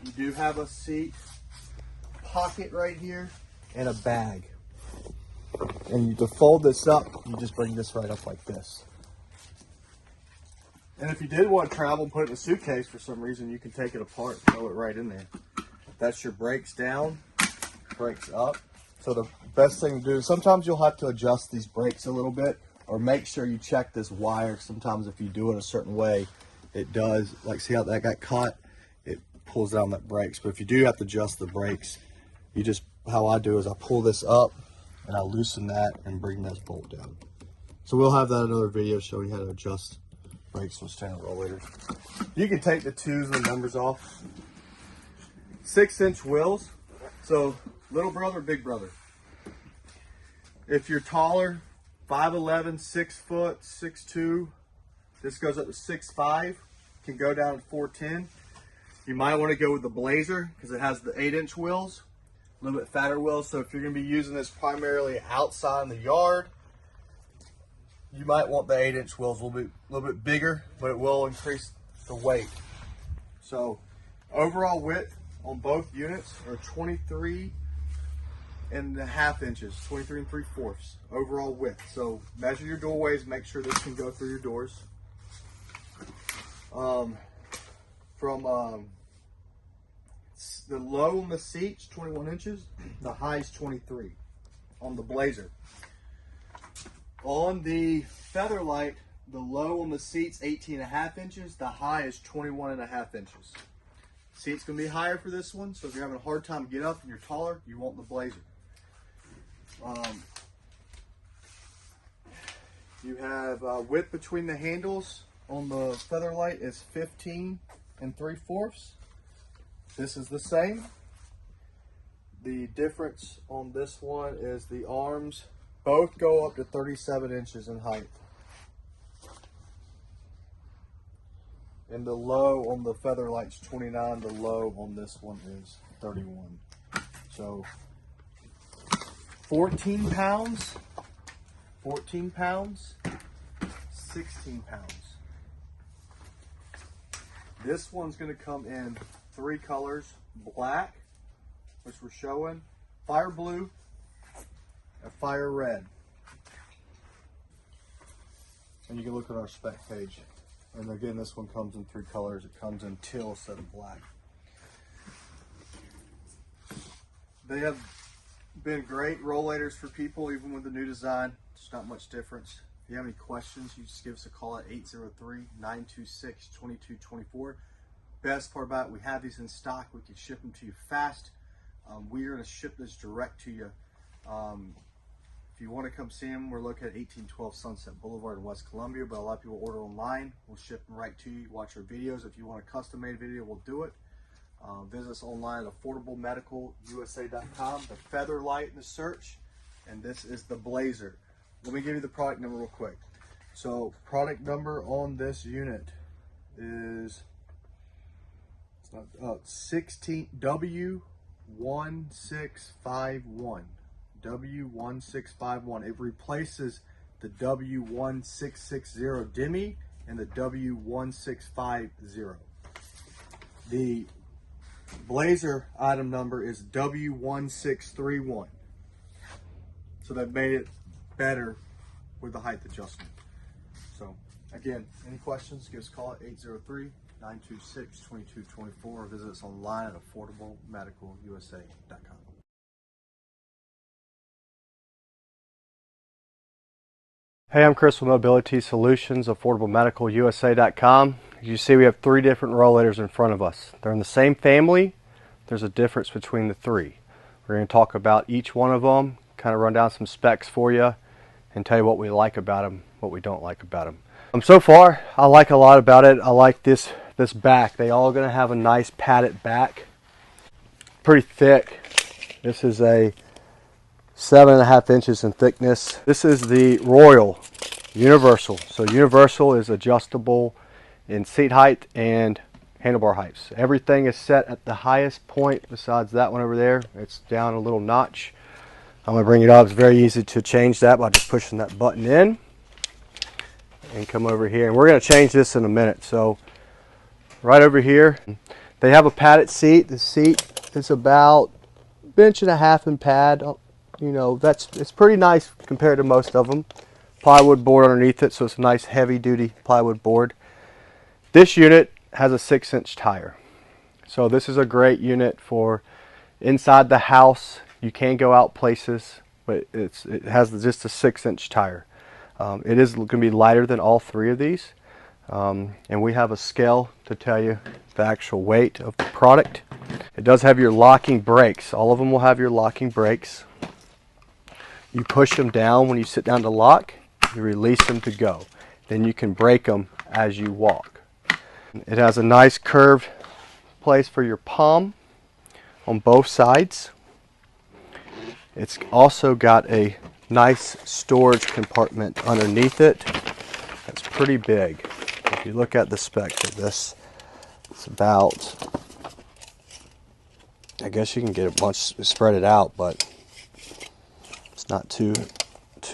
You do have a seat pocket right here and a bag. And to fold this up, you just bring this right up like this. And if you did want to travel and put it in a suitcase for some reason, you can take it apart and throw it right in there. That's your brakes down, brakes up. So the best thing to do, sometimes you'll have to adjust these brakes a little bit or make sure you check this wire. Sometimes if you do it a certain way, it does, like see how that got caught? It pulls down that brakes. But if you do have to adjust the brakes, you just, how I do is I pull this up and I loosen that and bring this bolt down. So we'll have that in another video showing you how to adjust brakes on standard rollators. You can take the 2s and the numbers off. 6-inch wheels. So little brother, big brother. If you're taller, 5'11", 6 foot, 6'2", this goes up to 6'5", can go down to 4'10". You might want to go with the Blazer because it has the 8-inch wheels, a little bit fatter wheels. So if you're going to be using this primarily outside in the yard, you might want the 8-inch wheels a little bit bigger, but it will increase the weight. So overall width on both units are 23.5 inches, 23 3/4 overall width. So measure your doorways, make sure this can go through your doors. The low on the seats, 21 inches, the high is 23 on the Blazer. On the Featherlight, the low on the seats, 18.5 inches, the high is 21.5 inches. Seat's gonna be higher for this one, so if you're having a hard time to get up and you're taller, you want the Blazer. You have width between the handles on the Featherlight is 15 3/4. This is the same. The difference on this one is the arms both go up to 37 inches in height. And the low on the Featherlight's 29, the low on this one is 31. So 14 pounds, 16 pounds. This one's going to come in 3 colors: black, which we're showing, fire blue, and fire red. And you can look at our spec page. And again, this one comes in 3 colors. It comes in teal instead of black. They have been great rollators for people, even with the new design. There's not much difference. If you have any questions, you just give us a call at 803-926-2224. Best part about it, we have these in stock. We can ship them to you fast. We're going to ship this direct to you. If you want to come see them, we're located at 1812 Sunset Boulevard in West Columbia, but a lot of people order online. We'll ship them right to you. Watch our videos. If you want a custom-made video, we'll do it. Visit us online at affordablemedicalusa.com. The Featherlight in the search, and this is the Blazer. Let me give you the product number real quick. So product number on this unit is 16 W1651. W1651. It replaces the W1660 DME and the W1650. The Blazer item number is W1631. So they've made it better with the height adjustment. So again, any questions, give us a call at 803-926-2224 or visit us online at affordablemedicalusa.com. Hey, I'm Chris with Mobility Solutions, affordablemedicalusa.com. As you see, we have 3 different rollators in front of us. They're in the same family. There's a difference between the 3. We're going to talk about each one of them, kind of run down some specs for you, and tell you what we like about them, what we don't like about them. So far, I like a lot about it. I like this back. They all going to have a nice padded back. Pretty thick. This is a 7.5 inches in thickness. This is the Royal Universal. So Universal is adjustable in seat height and handlebar heights. Everything is set at the highest point besides that one over there. It's down a little notch. I'm going to bring it up. It's very easy to change that by just pushing that button in and come over here. And we're going to change this in a minute. So right over here, they have a padded seat. The seat is about 1.5 inches in pad. You know, it's pretty nice compared to most of them. Plywood board underneath it, so it's a nice heavy duty plywood board. This unit has a 6-inch tire. So this is a great unit for inside the house. You can go out places, but it has just a 6-inch tire. It is going to be lighter than all 3 of these. And we have a scale to tell you the actual weight of the product. It does have your locking brakes. All of them will have your locking brakes. You push them down when you sit down to lock, you release them to go. Then you can brake them as you walk. It has a nice curved place for your palm on both sides. It's also got a nice storage compartment underneath it. That's pretty big. If you look at the specs of this, it's about, I guess you can get a bunch, spread it out, but it's not too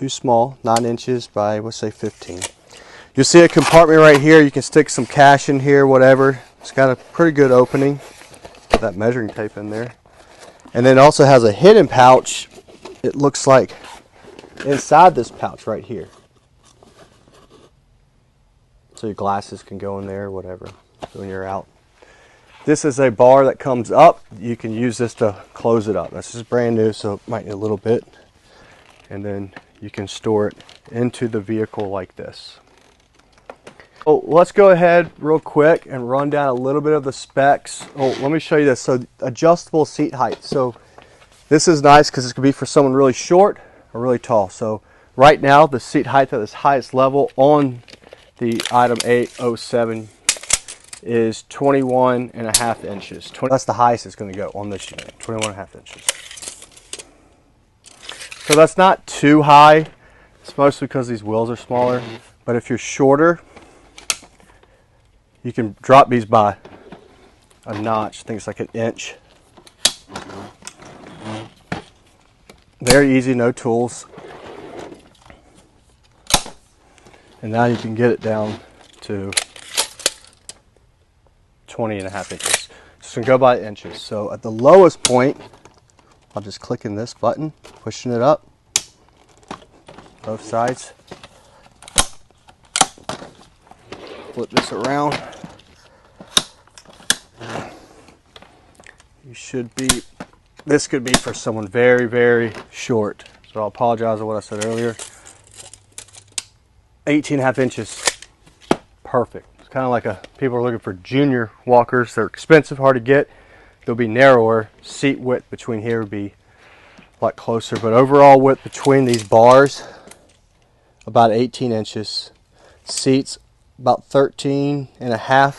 small. 9 inches by, let's say 15. You'll see a compartment right here. You can stick some cash in here, whatever. It's got a pretty good opening. Put that measuring tape in there. And then it also has a hidden pouch. It looks like inside this pouch right here. So your glasses can go in there, whatever, when you're out. This is a bar that comes up. You can use this to close it up. This is brand new, so it might need a little bit. And then you can store it into the vehicle like this. Oh, let's go ahead real quick and run down a little bit of the specs. Oh, let me show you this. So adjustable seat height. So this is nice because this could be for someone really short or really tall. So right now the seat height at its highest level on the item 807 is 21.5 inches. That's the highest it's going to go on this unit, 21.5 inches. So that's not too high. It's mostly because these wheels are smaller. But if you're shorter, you can drop these by a notch. I think it's like an inch. Very easy, no tools. And now you can get it down to 20.5 inches. So it's going to go by inches. So at the lowest point, I'll just click in this button, pushing it up, both sides. Flip this around. You should be, this could be for someone very, very short. So I'll apologize for what I said earlier. 18.5 inches, perfect. It's kind of like people are looking for junior walkers. They're expensive, hard to get. They'll be narrower. Seat width between here would be a lot closer, but overall width between these bars, about 18 inches. Seats, about 13.5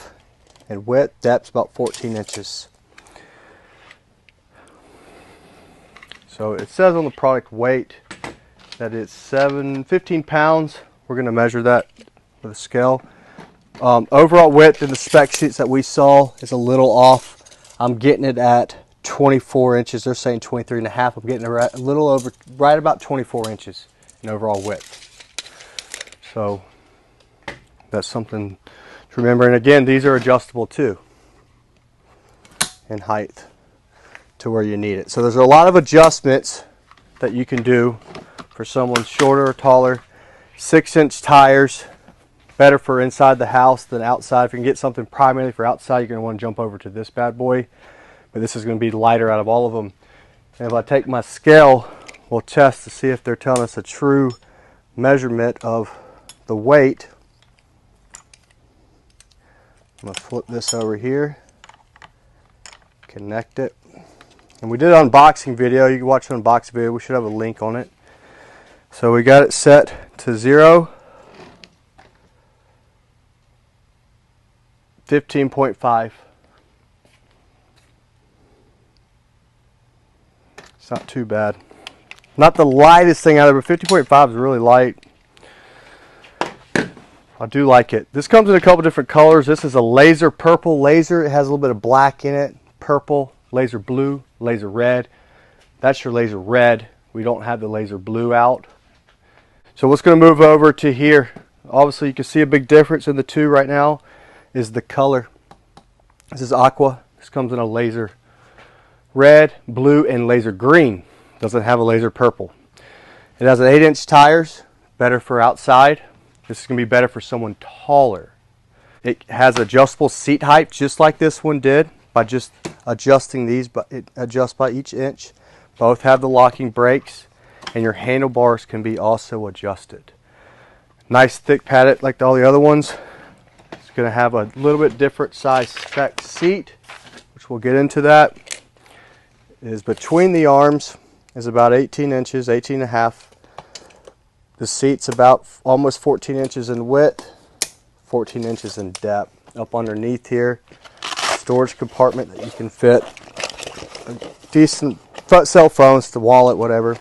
in width. Depth's about 14 inches. So it says on the product weight that it's 15 pounds. We're going to measure that with a scale. Overall width in the spec sheets that we saw is a little off. I'm getting it at 24 inches. They're saying 23.5. I'm getting it a little over, right about 24 inches in overall width. So that's something to remember. And again, these are adjustable too in height to where you need it. So there's a lot of adjustments that you can do for someone shorter or taller. 6-inch tires, better for inside the house than outside. If you can get something primarily for outside, you're going to want to jump over to this bad boy. But this is going to be lighter out of all of them. And if I take my scale, we'll test to see if they're telling us a true measurement of the weight. I'm going to flip this over here, connect it. And we did an unboxing video. You can watch the unboxing video. We should have a link on it. So we got it set to 0. 15.5. It's not too bad. Not the lightest thing out there, but 50.5 is really light. I do like it. This comes in a couple different colors. This is a laser purple laser. It has a little bit of black in it. Purple, laser blue, laser red. That's your laser red. We don't have the laser blue out. So what's going to move over to here? Obviously you can see a big difference in the two right now is the color. This is aqua. This comes in a laser red, blue, and laser green. Doesn't have a laser purple. It has an 8-inch tires, better for outside. This is going to be better for someone taller. It has adjustable seat height just like this one did by just adjusting these, but it adjusts by each inch. Both have the locking brakes, and your handlebars can be also adjusted. Nice thick padded like all the other ones. It's going to have a little bit different size spec seat, which we'll get into that. Is between the arms is about 18 inches, 18 and a half. The seat's about almost 14 inches in width, 14 inches in depth. Up underneath here, storage compartment that you can fit a decent cell phones, the wallet, whatever.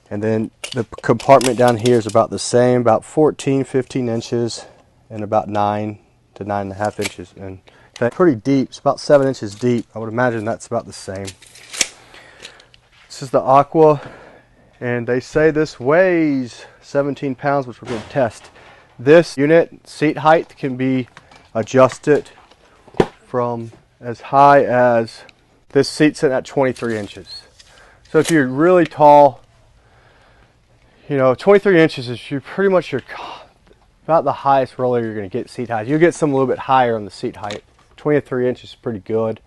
And then the compartment down here is about the same, about 14, 15 inches and about 9 to 9.5 inches. And that's pretty deep. It's about 7 inches deep. I would imagine that's about the same. This is the Aqua, and they say this weighs 17 pounds, which we're going to test. This unit seat height can be adjusted from as high as this seat sitting at 23 inches. So if you're really tall, you know, 23 inches is pretty much about the highest roller you're going to get seat height. You'll get some a little bit higher on the seat height. 23 inches is pretty good.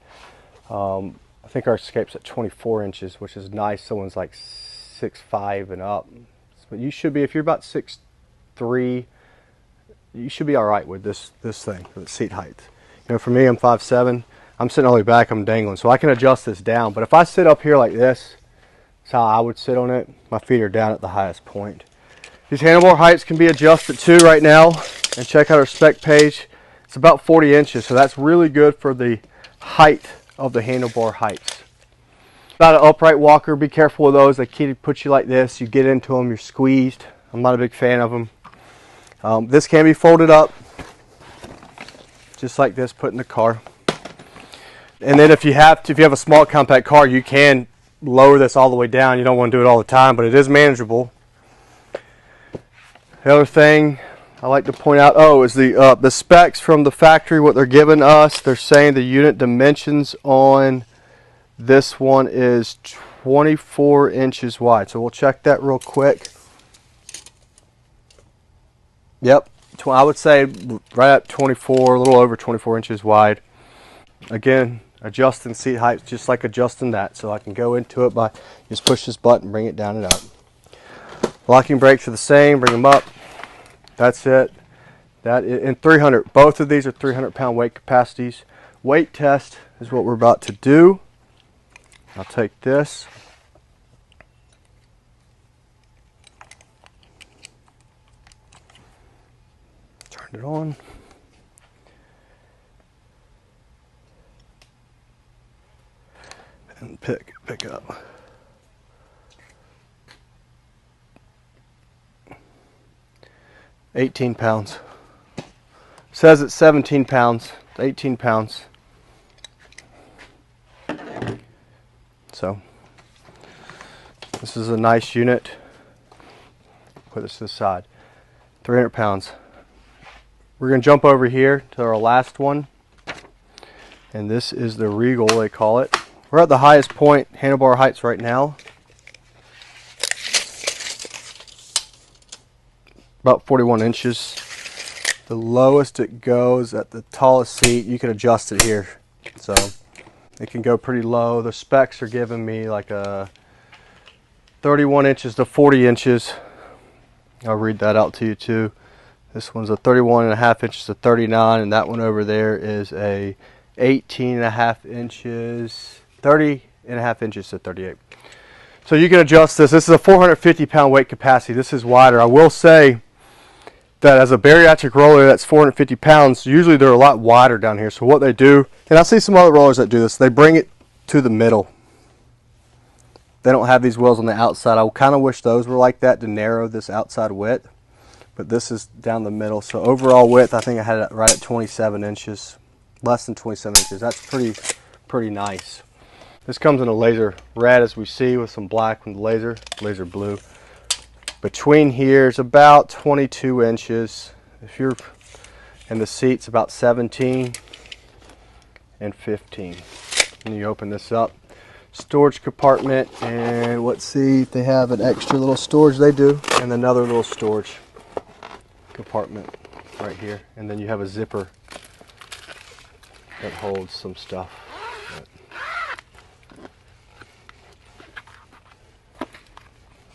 I think our Escape's at 24 inches, which is nice. Someone's like 6'5" and up. But you should be, if you're about 6'3", you should be all right with this thing, for the seat height. You know, for me, I'm 5'7". I'm sitting all the way back, I'm dangling. So I can adjust this down. But if I sit up here like this, that's how I would sit on it. My feet are down at the highest point. These handlebar heights can be adjusted too right now. And check out our spec page. It's about 40 inches, so that's really good for the height of the handlebar heights. About an upright walker, be careful with those. They can put you like this. You get into them, you're squeezed. I'm not a big fan of them. This can be folded up, just like this, put in the car. And then if you have a small compact car, you can lower this all the way down. You don't want to do it all the time, but it is manageable. The other thing I like to point out, is the specs from the factory, what they're giving us. They're saying the unit dimensions on this one is 24 inches wide. So we'll check that real quick. Yep, I would say right at 24, a little over 24 inches wide. Again, adjusting seat height just like adjusting that. So I can go into it by just push this button, bring it down and up. Locking brakes are the same, bring them up. That's it. That is, and 300. Both of these are 300-pound weight capacities. Weight test is what we're about to do. I'll take this. Turn it on. And pick up. $18 pounds. Says it's 17 pounds, 18 pounds. So this is a nice unit. Put this to the side. 300 pounds. We're going to jump over here to our last one. And this is the Regal, they call it. We're at the highest point, handlebar heights right now. About 41 inches. The lowest it goes at the tallest seat, you can adjust it here. So it can go pretty low. The specs are giving me like a 31 inches to 40 inches. I'll read that out to you too. This one's a 31.5 inches to 39, and that one over there is a 18.5 inches, 30.5 inches to 38. So you can adjust this. This is a 450-pound weight capacity. This is wider. I will say that as a bariatric roller that's 450 pounds, usually they're a lot wider down here. So what they do, and I see some other rollers that do this, they bring it to the middle. They don't have these wheels on the outside. I kind of wish those were like that to narrow this outside width. But this is down the middle. So overall width, I think I had it right at 27 inches. Less than 27 inches. That's pretty nice. This comes in a laser red, as we see, with some black with the laser blue. Between here is about 22 inches. And the seat's about 17 and 15. And you open this up. Storage compartment, and let's see if they have an extra little storage. They do, and another little storage compartment right here. And then you have a zipper that holds some stuff.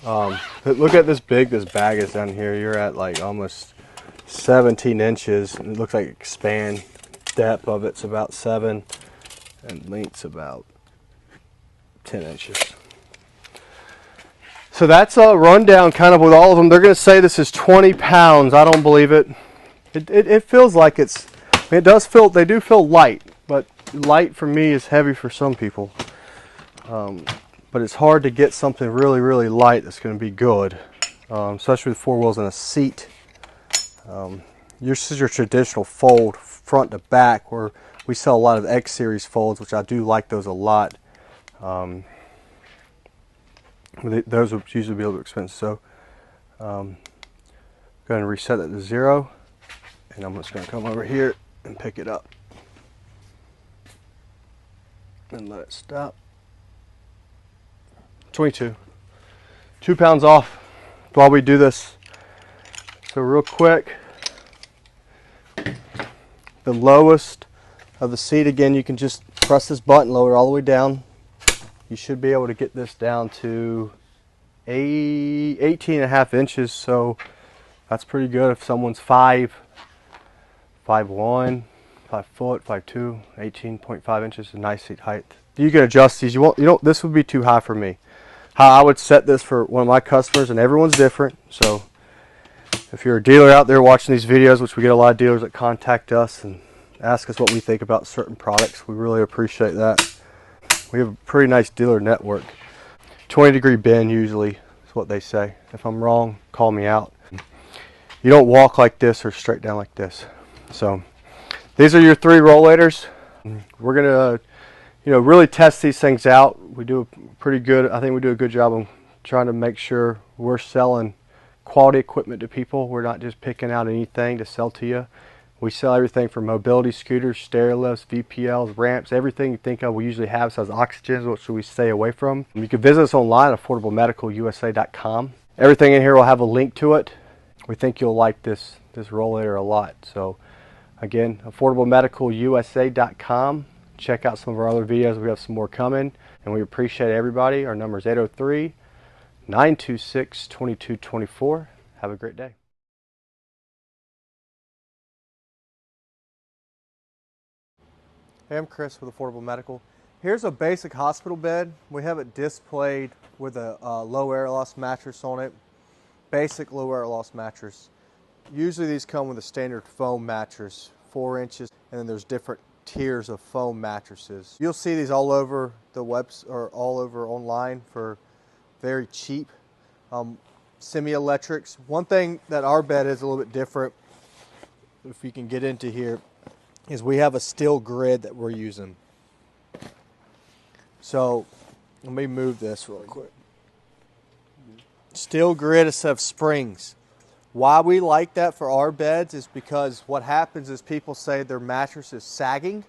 But look at this big this bag is down here. You're at like almost 17 inches, and it looks like expand. Depth of it's about 7, and length's about 10 inches. So that's a rundown kind of with all of them. They're going to say this is 20 pounds. I don't believe it. It feels like it's, it does feel, they do feel light, but light for me is heavy for some people. But it's hard to get something really, really light that's going to be good, especially with 4 wheels and a seat. This is your traditional fold front to back, where we sell a lot of X series folds, which I do like those a lot. Those would usually be a little expensive. So go ahead and reset that to 0, and I'm just going to come over here and pick it up and let it stop. 22, 2 pounds off while we do this. So real quick, the lowest of the seat, again, you can just press this button, lower it all the way down. You should be able to get this down to 18.5 inches, so that's pretty good if someone's 5'1", 5 foot, 5'2", 18.5 inches, a nice seat height. You can adjust these. You don't. This would be too high for me. How I would set this for one of my customers, and everyone's different. So if you're a dealer out there watching these videos, which we get a lot of dealers that contact us and ask us what we think about certain products, we really appreciate that. We have a pretty nice dealer network. 20-degree bend usually is what they say. If I'm wrong, call me out. You don't walk like this or straight down like this. So these are your 3 rollators. We're gonna, really test these things out. We do pretty good. I think we do a good job of trying to make sure we're selling quality equipment to people. We're not just picking out anything to sell to you. We sell everything from mobility scooters, stair lifts, VPLs, ramps, everything you think of we usually have. So oxygen, which we stay away from. You can visit us online at affordablemedicalusa.com. Everything in here will have a link to it. We think you'll like this rollator a lot. So again, affordablemedicalusa.com. Check out some of our other videos. We have some more coming, and we appreciate everybody. Our number is 803-926-2224. Have a great day. Hey, I'm Chris with Affordable Medical. Here's a basic hospital bed. We have it displayed with a low air loss mattress on it. Basic low air loss mattress. Usually these come with a standard foam mattress, 4 inches, and then there's different tiers of foam mattresses. You'll see these all over the webs or all over online for very cheap. Semi-electrics. One thing that our bed is a little bit different, if you can get into here, is we have a steel grid that we're using. So let me move this real quick. Steel grid instead of springs. Why we like that for our beds is because what happens is people say their mattress is sagging.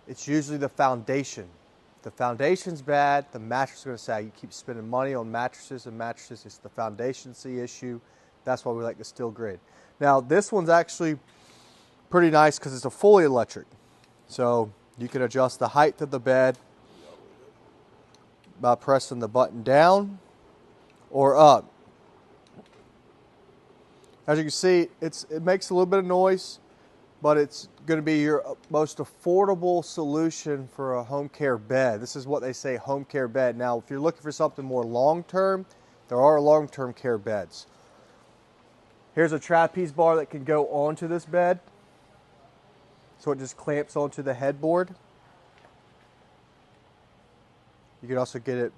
It's usually the foundation. If the foundation's bad, the mattress is going to sag. You keep spending money on mattresses and mattresses. It's the foundation's the issue. That's why we like the steel grid. Now this one's actually pretty nice because it's a fully electric. So you can adjust the height of the bed by pressing the button down or up. As you can see, it makes a little bit of noise, but it's going to be your most affordable solution for a home care bed. This is what they say, home care bed. Now, if you're looking for something more long-term, there are long-term care beds. Here's a trapeze bar that can go onto this bed. So it just clamps onto the headboard. You can also get it,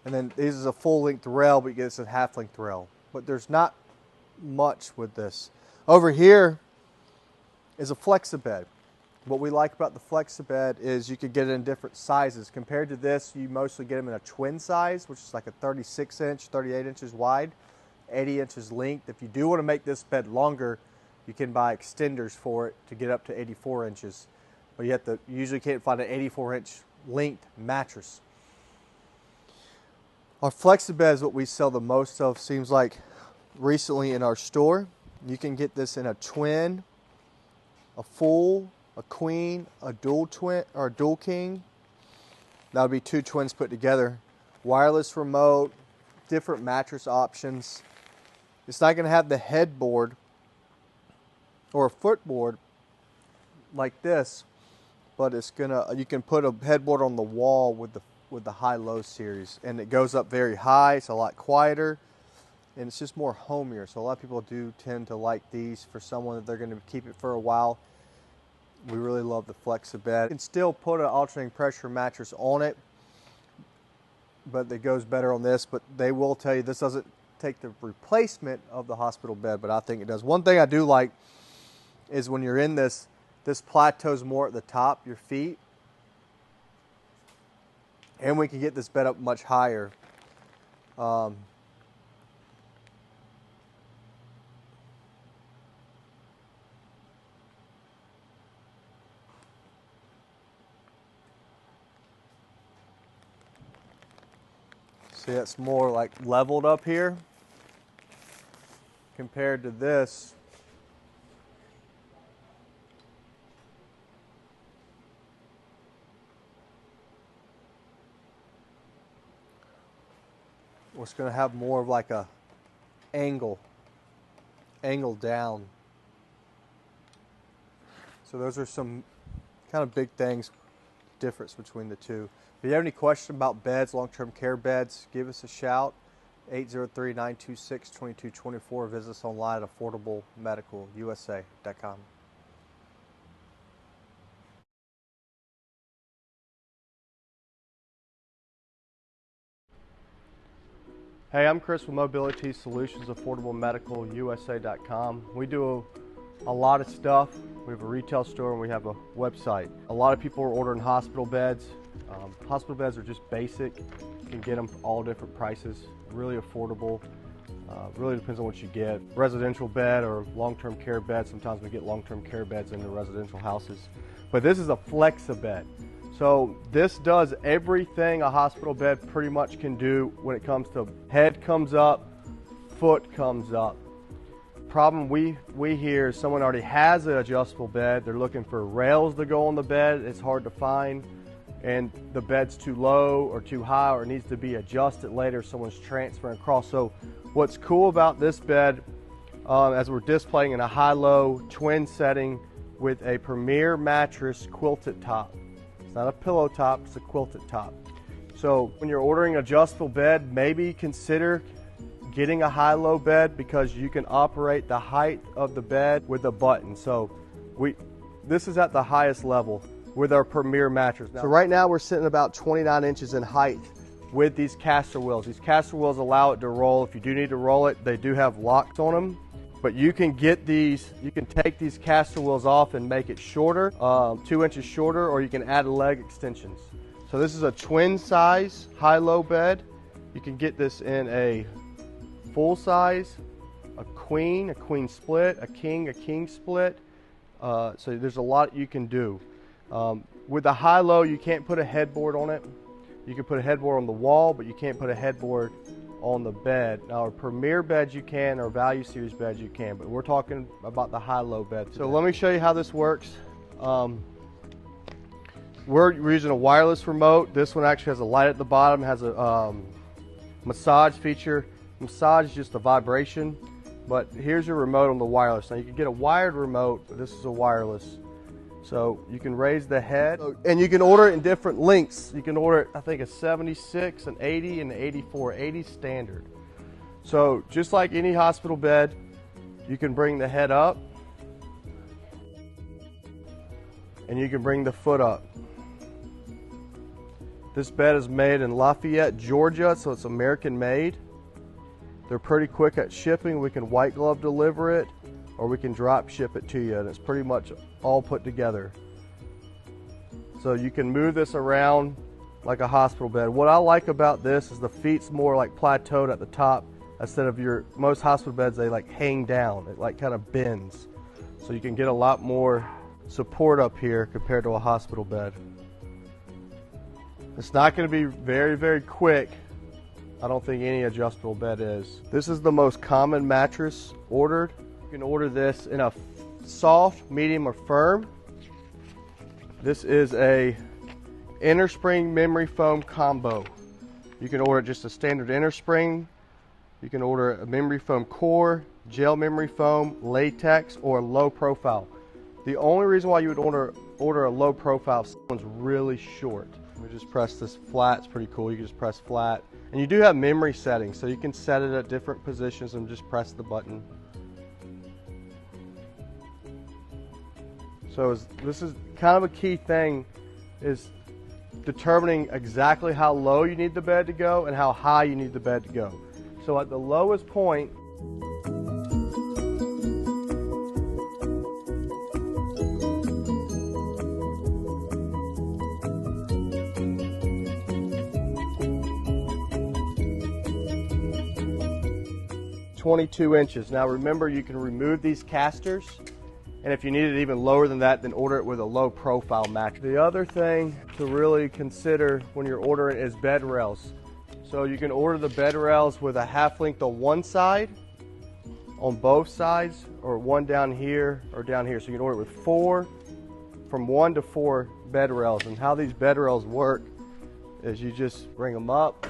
and then this is a full-length rail, but you get this a half-length rail. But there's not much with this. Over here is a Flexabed. What we like about the Flexabed is you can get it in different sizes. Compared to this, you mostly get them in a twin size, which is like a 36 inch, 38 inches wide, 80 inches length. If you do want to make this bed longer, you can buy extenders for it to get up to 84 inches. But you usually can't find an 84 inch length mattress. Our Flexabed is what we sell the most of, seems like, recently in our store. You can get this in a twin, a full, a queen, a dual twin, or a dual king. That would be 2 twins put together. Wireless remote, different mattress options. It's not going to have the headboard or a footboard like this, but it's gonna, you can put a headboard on the wall with the high-low series, and it goes up very high. It's a lot quieter, and it's just more homier. So a lot of people do tend to like these for someone that they're going to keep it for a while. We really love the Flexabed. You can still put an alternating pressure mattress on it, but it goes better on this. But they will tell you this doesn't take the replacement of the hospital bed, but I think it does. One thing I do like is when you're in this plateaus more at the top, your feet, and we can get this bed up much higher. See, it's more like leveled up here compared to this. It's going to have more of like a angle down. So those are some kind of big things, difference between the two. If you have any questions about beds, long-term care beds, give us a shout, 803-926-2224. Visit us online at affordablemedicalusa.com. Hey, I'm Chris with Mobility Solutions, affordablemedicalusa.com. We do a lot of stuff. We have a retail store and we have a website. A lot of people are ordering hospital beds. Hospital beds are just basic. You can get them for all different prices, really affordable. Really depends on what you get. Residential bed or long-term care bed. Sometimes we get long-term care beds in the residential houses. But this is a Flexabed. So this does everything a hospital bed pretty much can do when it comes to head comes up, foot comes up. Problem we hear is someone already has an adjustable bed. They're looking for rails to go on the bed. It's hard to find, and the bed's too low or too high, or it needs to be adjusted later. Someone's transferring across. So what's cool about this bed, as we're displaying in a high-low twin setting with a Premier mattress quilted top. It's not a pillow top, it's a quilted top. So when you're ordering an adjustable bed, maybe consider getting a high-low bed because you can operate the height of the bed with a button. So this is at the highest level with our Premier mattress. So right now we're sitting about 29 inches in height with these caster wheels. These caster wheels allow it to roll. If you do need to roll it, they do have locks on them. But you can get these, you can take these caster wheels off and make it shorter, 2 inches shorter, or you can add leg extensions. So this is a twin size high-low bed. You can get this in a full size, a queen split, a king split. So there's a lot you can do. With the high-low, you can't put a headboard on it. You can put a headboard on the wall, but you can't put a headboard on the bed. Now, our Premier beds you can, or Value Series beds you can, but we're talking about the high-low bed today. So let me show you how this works. We're using a wireless remote. This one actually has a light at the bottom, has a massage feature. Massage is just a vibration, but here's your remote on the wireless. Now you can get a wired remote, but this is a wireless. So you can raise the head, and you can order it in different lengths. You can order it, I think, a 76, an 80, and an 84. 80 standard. So just like any hospital bed, you can bring the head up, and you can bring the foot up. This bed is made in Lafayette, Georgia, so it's American made. They're pretty quick at shipping. We can white glove deliver it, or we can drop ship it to you, and it's pretty much all put together. So you can move this around like a hospital bed. What I like about this is the feet's more like plateaued at the top instead of most hospital beds, they like hang down. It like kind of bends. So you can get a lot more support up here compared to a hospital bed. It's not going to be very, very quick. I don't think any adjustable bed is. This is the most common mattress ordered. You can order this in a soft, medium, or firm. This is a inner spring memory foam combo. You can order just a standard inner spring. You can order a memory foam core. gel memory foam, latex, or low profile. The only reason why you would order a low profile if someone's really short. We just press this flat. It's pretty cool. You can just press flat. And you do have memory settings, so you can set it at different positions and just press the button. So this is kind of a key thing, is determining exactly how low you need the bed to go and how high you need the bed to go. So at the lowest point, (22 inches). Now remember, you can remove these casters, and if you need it even lower than that, then order it with a low profile mattress. The other thing to really consider when you're ordering is bed rails. So you can order the bed rails with a half length on one side, on both sides, or one down here or down here. So you can order it with from 1 to 4 bed rails. And how these bed rails work is you just bring them up,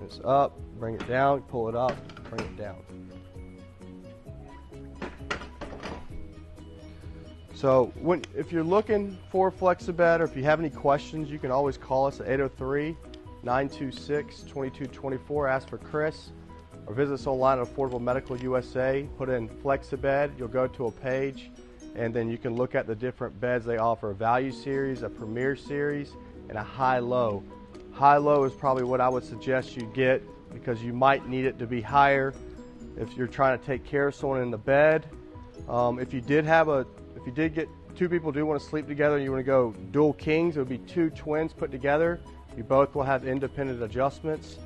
it's up, bring it down, pull it up, bring it down. So if you're looking for a Flexabed, or if you have any questions, you can always call us at 803-926-2224. Ask for Chris, or visit us online at Affordable Medical USA. Put in Flexabed, you'll go to a page, and then you can look at the different beds they offer: a value series, a premier series, and a high-low. High-low is probably what I would suggest you get, because you might need it to be higher if you're trying to take care of someone in the bed. If you did get two people do want to sleep together and you want to go dual kings, it would be 2 twins put together. You both will have independent adjustments.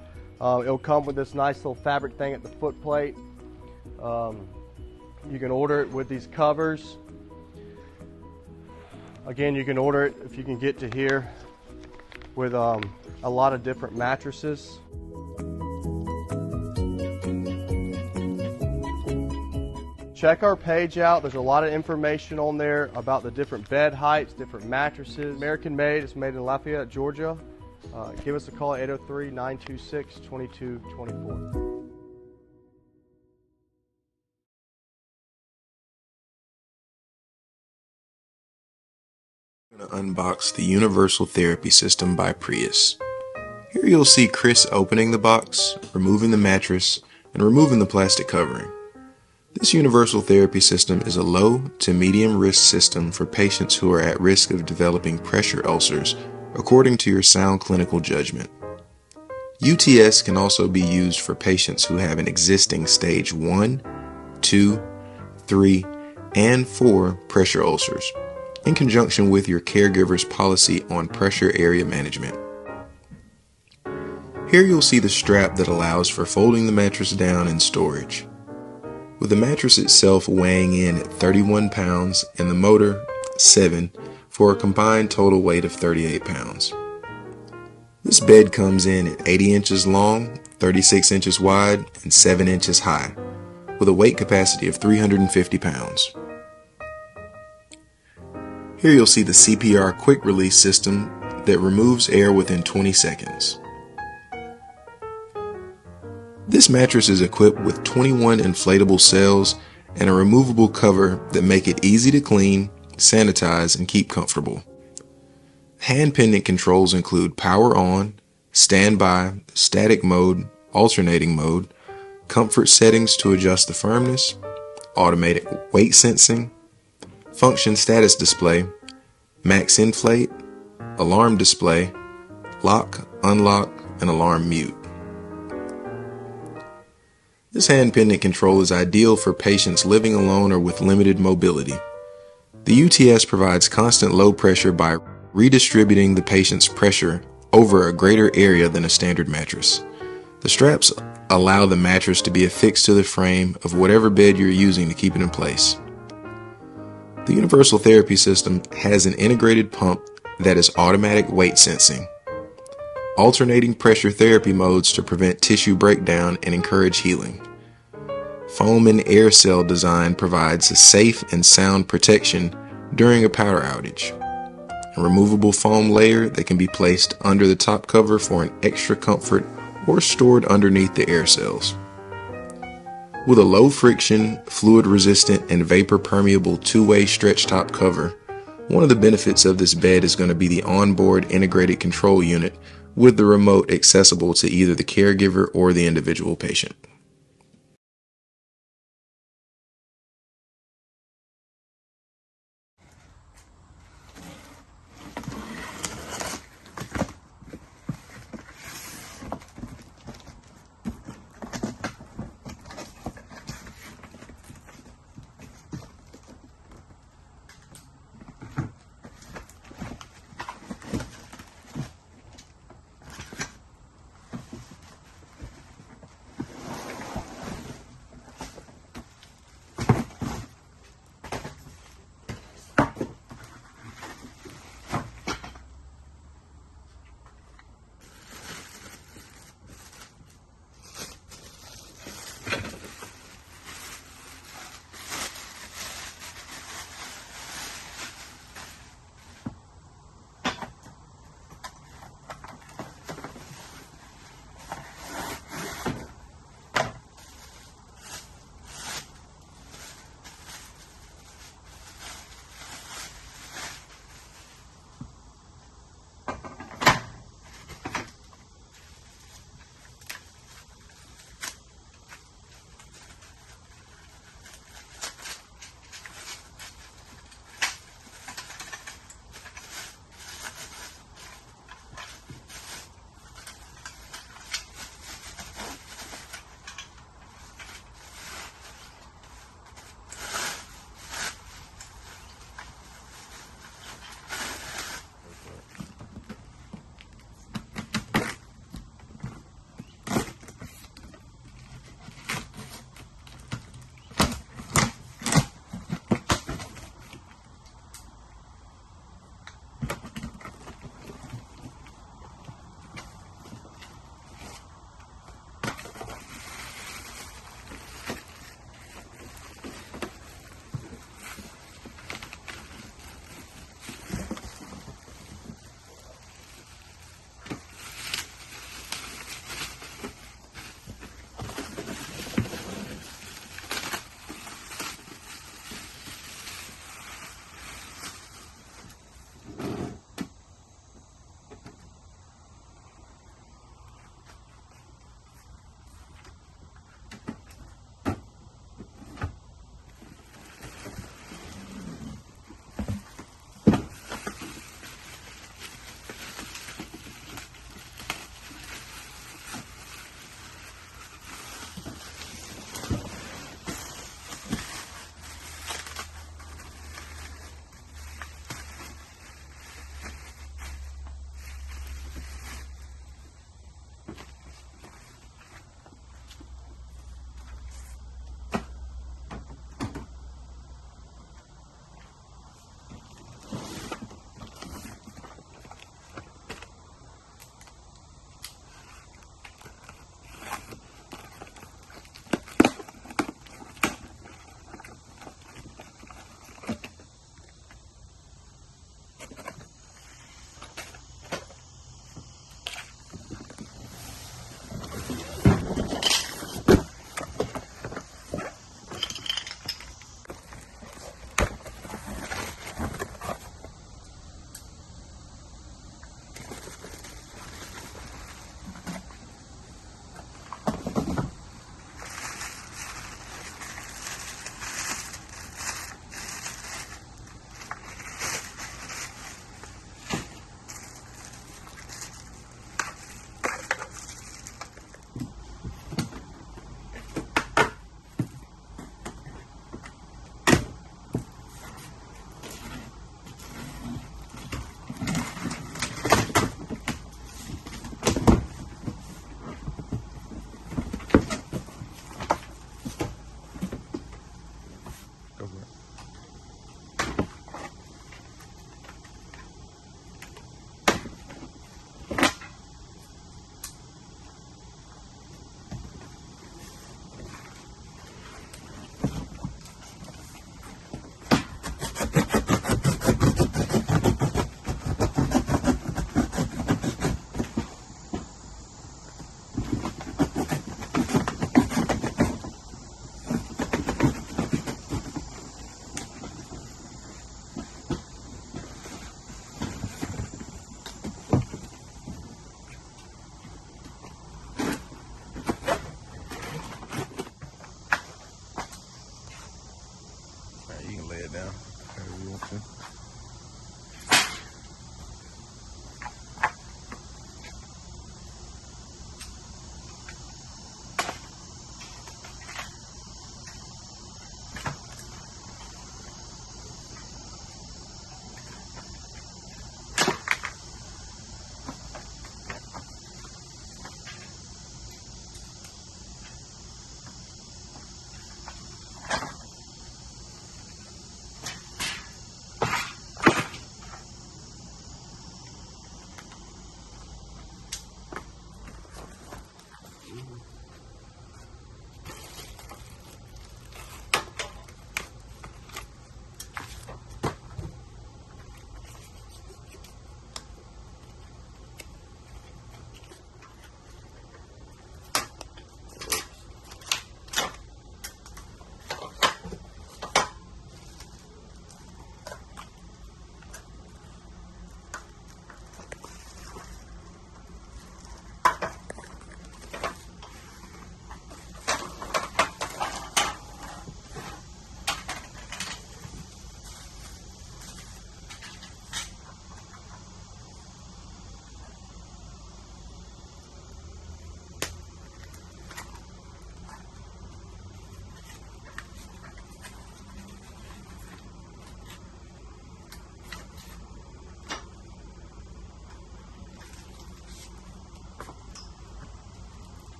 It'll come with this nice little fabric thing at the foot plate. You can order it with these covers. Again, you can order it, if you can get to here, with a lot of different mattresses. Check our page out. There's a lot of information on there about the different bed heights, different mattresses. American made. It's made in Lafayette, Georgia. Give us a call at 803-926-2224. I'm going to unbox the Universal Therapy System by Prius. Here you'll see Chris opening the box, removing the mattress, and removing the plastic covering. This universal therapy system is a low to medium risk system for patients who are at risk of developing pressure ulcers, according to your sound clinical judgment. UTS can also be used for patients who have an existing stage 1, 2, 3, and 4 pressure ulcers, in conjunction with your caregiver's policy on pressure area management. Here you'll see the strap that allows for folding the mattress down and storage, with the mattress itself weighing in at 31 pounds and the motor 7 for a combined total weight of 38 pounds. This bed comes in at 80 inches long, 36 inches wide, and 7 inches high, with a weight capacity of 350 pounds. Here you'll see the CPR quick release system that removes air within 20 seconds. This mattress is equipped with 21 inflatable cells and a removable cover that make it easy to clean, sanitize, and keep comfortable. Hand pendant controls include power on, standby, static mode, alternating mode, comfort settings to adjust the firmness, automatic weight sensing, function status display, max inflate, alarm display, lock, unlock, and alarm mute. This hand pendant control is ideal for patients living alone or with limited mobility. The UTS provides constant low pressure by redistributing the patient's pressure over a greater area than a standard mattress. The straps allow the mattress to be affixed to the frame of whatever bed you're using to keep it in place. The Universal Therapy System has an integrated pump that is automatic weight sensing, alternating pressure therapy modes to prevent tissue breakdown and encourage healing. Foam and air cell design provides a safe and sound protection during a power outage. A removable foam layer that can be placed under the top cover for an extra comfort or stored underneath the air cells. With a low friction, fluid resistant, and vapor permeable two-way stretch top cover, one of the benefits of this bed is going to be the onboard integrated control unit with the remote accessible to either the caregiver or the individual patient.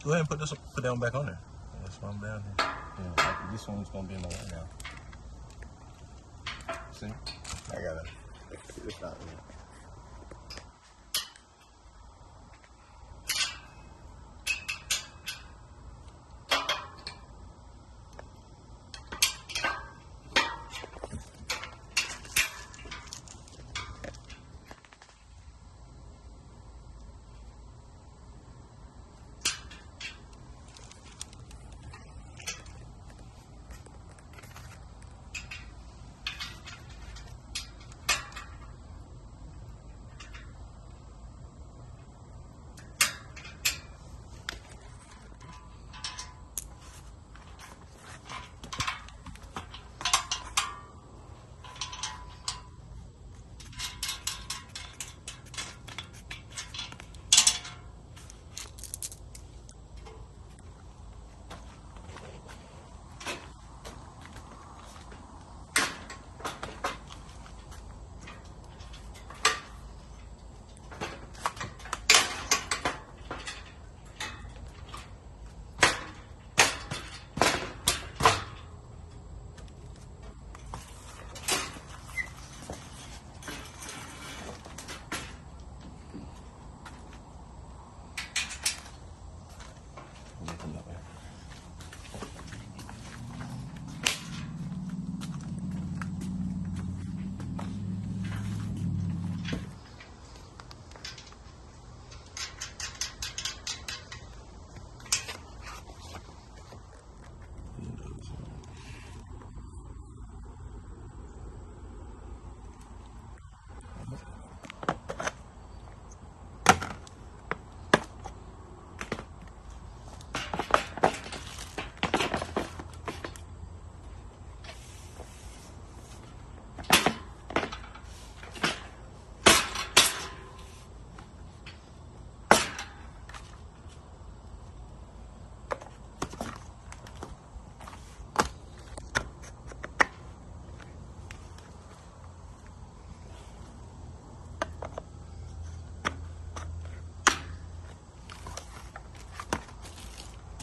Go ahead and put that one back on there. That's why I'm down here. Yeah, this one's gonna be in the way now. See? I got it. It's not in there.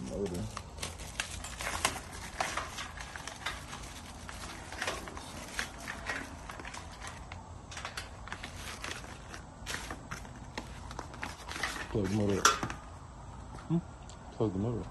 Motor. Plug the motor up. Plug the motor up.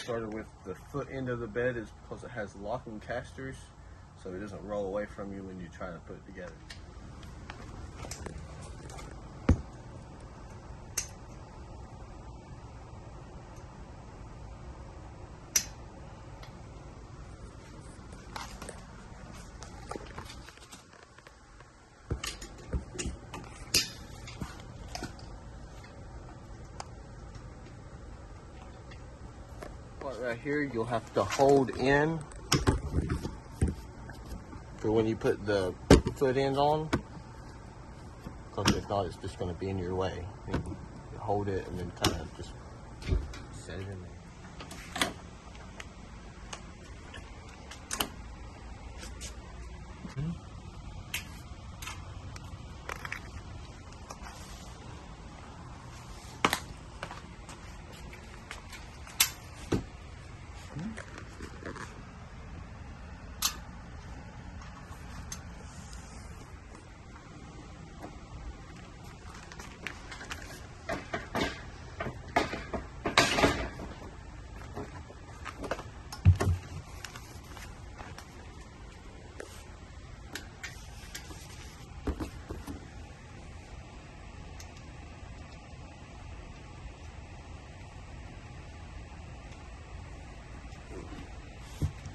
Started with the foot end of the bed is because it has locking casters, so it doesn't roll away from you when you try to put it together. Right here, you'll have to hold in for when you put the foot end on, because if not, it's just going to be in your way. You hold it and then kind of just set it in there.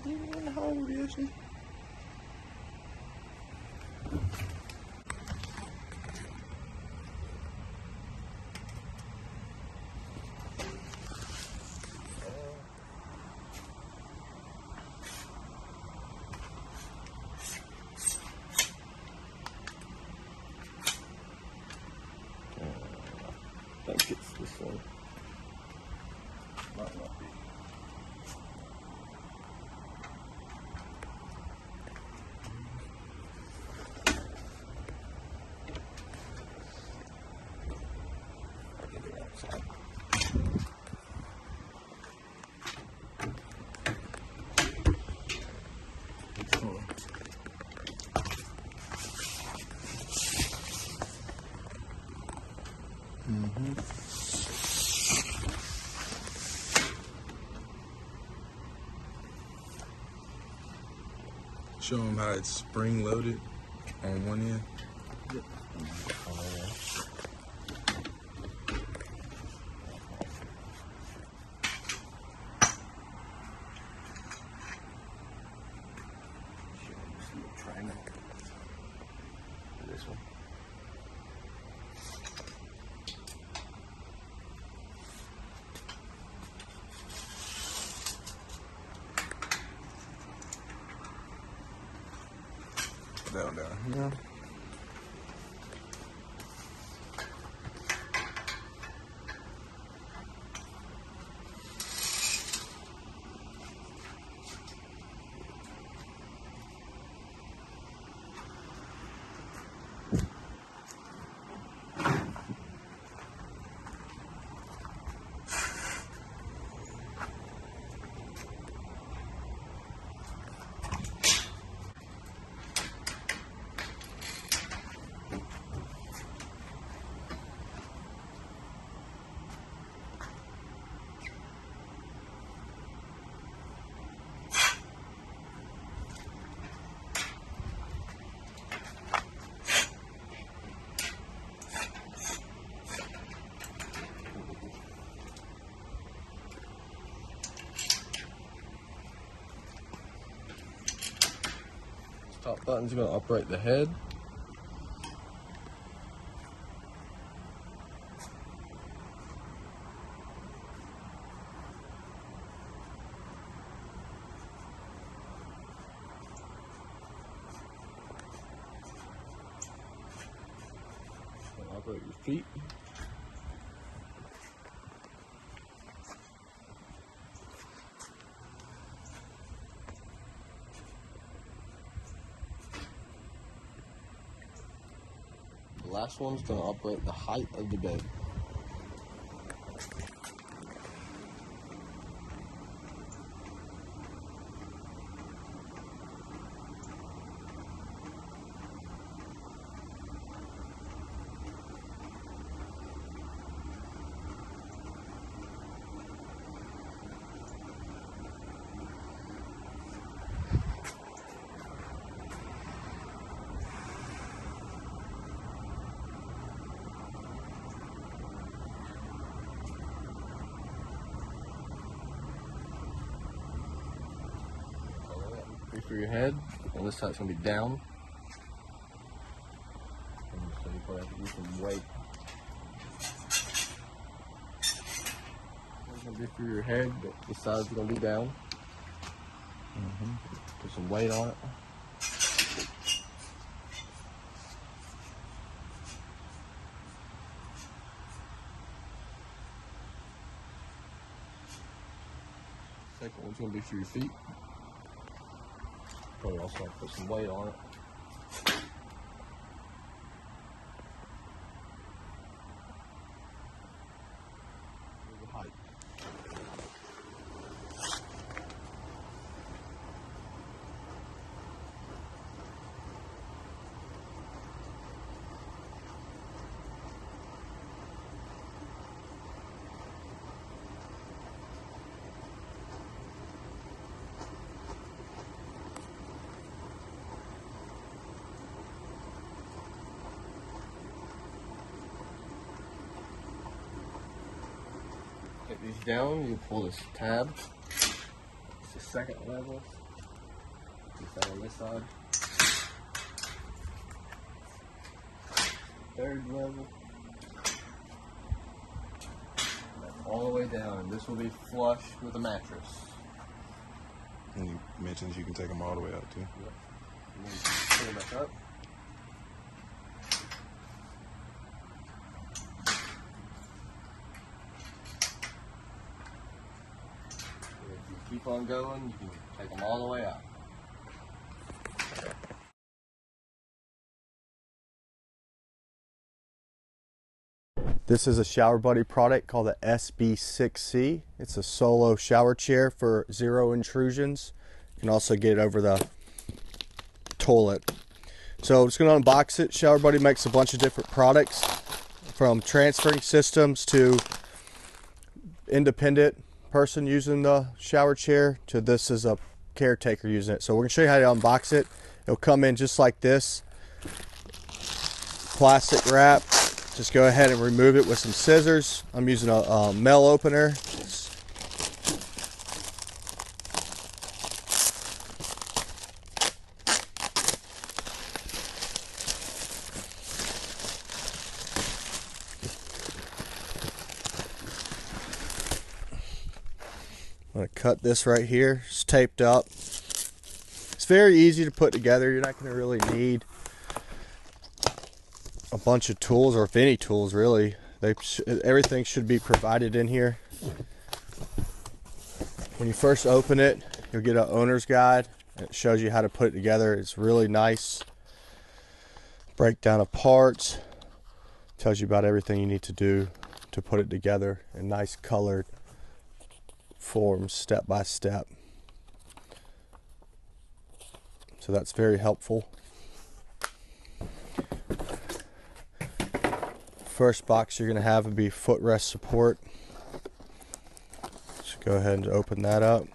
even in the hole, is she? I think it's this one. Might not be. Show them how it's spring loaded on one end. This one. Down. Yeah. Top button's going to operate the head. Operate your feet. The last one's going to operate the height of the bed. For your head, and this side's going to be down. And so you probably have to use some weight. It's going to be for your head, but this side's going to be down. Put some weight on it. Second one's going to be for your feet. Probably also want to put some weight on it. The height. Take these down, you pull this tab. It's the second level. Get that on this side. Third level. That's all the way down, and this will be flush with a mattress. And you mentioned you can take them all the way out too. Yep. And then pull it back up. If you keep on going, you can take them all the way out. This is a Shower Buddy product called the SB6C. It's a solo shower chair for 0 intrusions. You can also get it over the toilet. So I'm just going to unbox it. Shower Buddy makes a bunch of different products, from transferring systems to independent person using the shower chair to this is a caretaker using it. So we're going to show you how to unbox it. It'll come in just like this, plastic wrap. Just go ahead and remove it with some scissors. I'm using a Mel opener. I'm going to cut this right here. It's taped up. It's very easy to put together. You're not going to really need a bunch of tools, or if any tools really. Everything should be provided in here. When you first open it, you'll get an owner's guide. It shows you how to put it together. It's really nice. Breakdown of parts. Tells you about everything you need to do to put it together in nice colored forms, step by step. So that's very helpful. First box you're going to have would be footrest support. Just go ahead and open that up.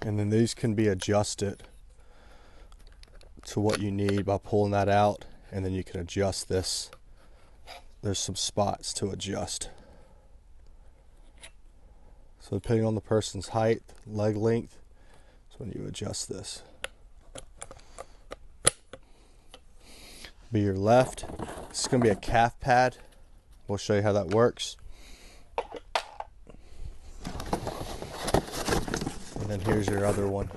And then these can be adjusted to what you need by pulling that out, and then you can adjust this. There's some spots to adjust. So depending on the person's height, leg length, that's when you adjust this. Be your left. This is going to be a calf pad. We'll show you how that works. And then here's your other one.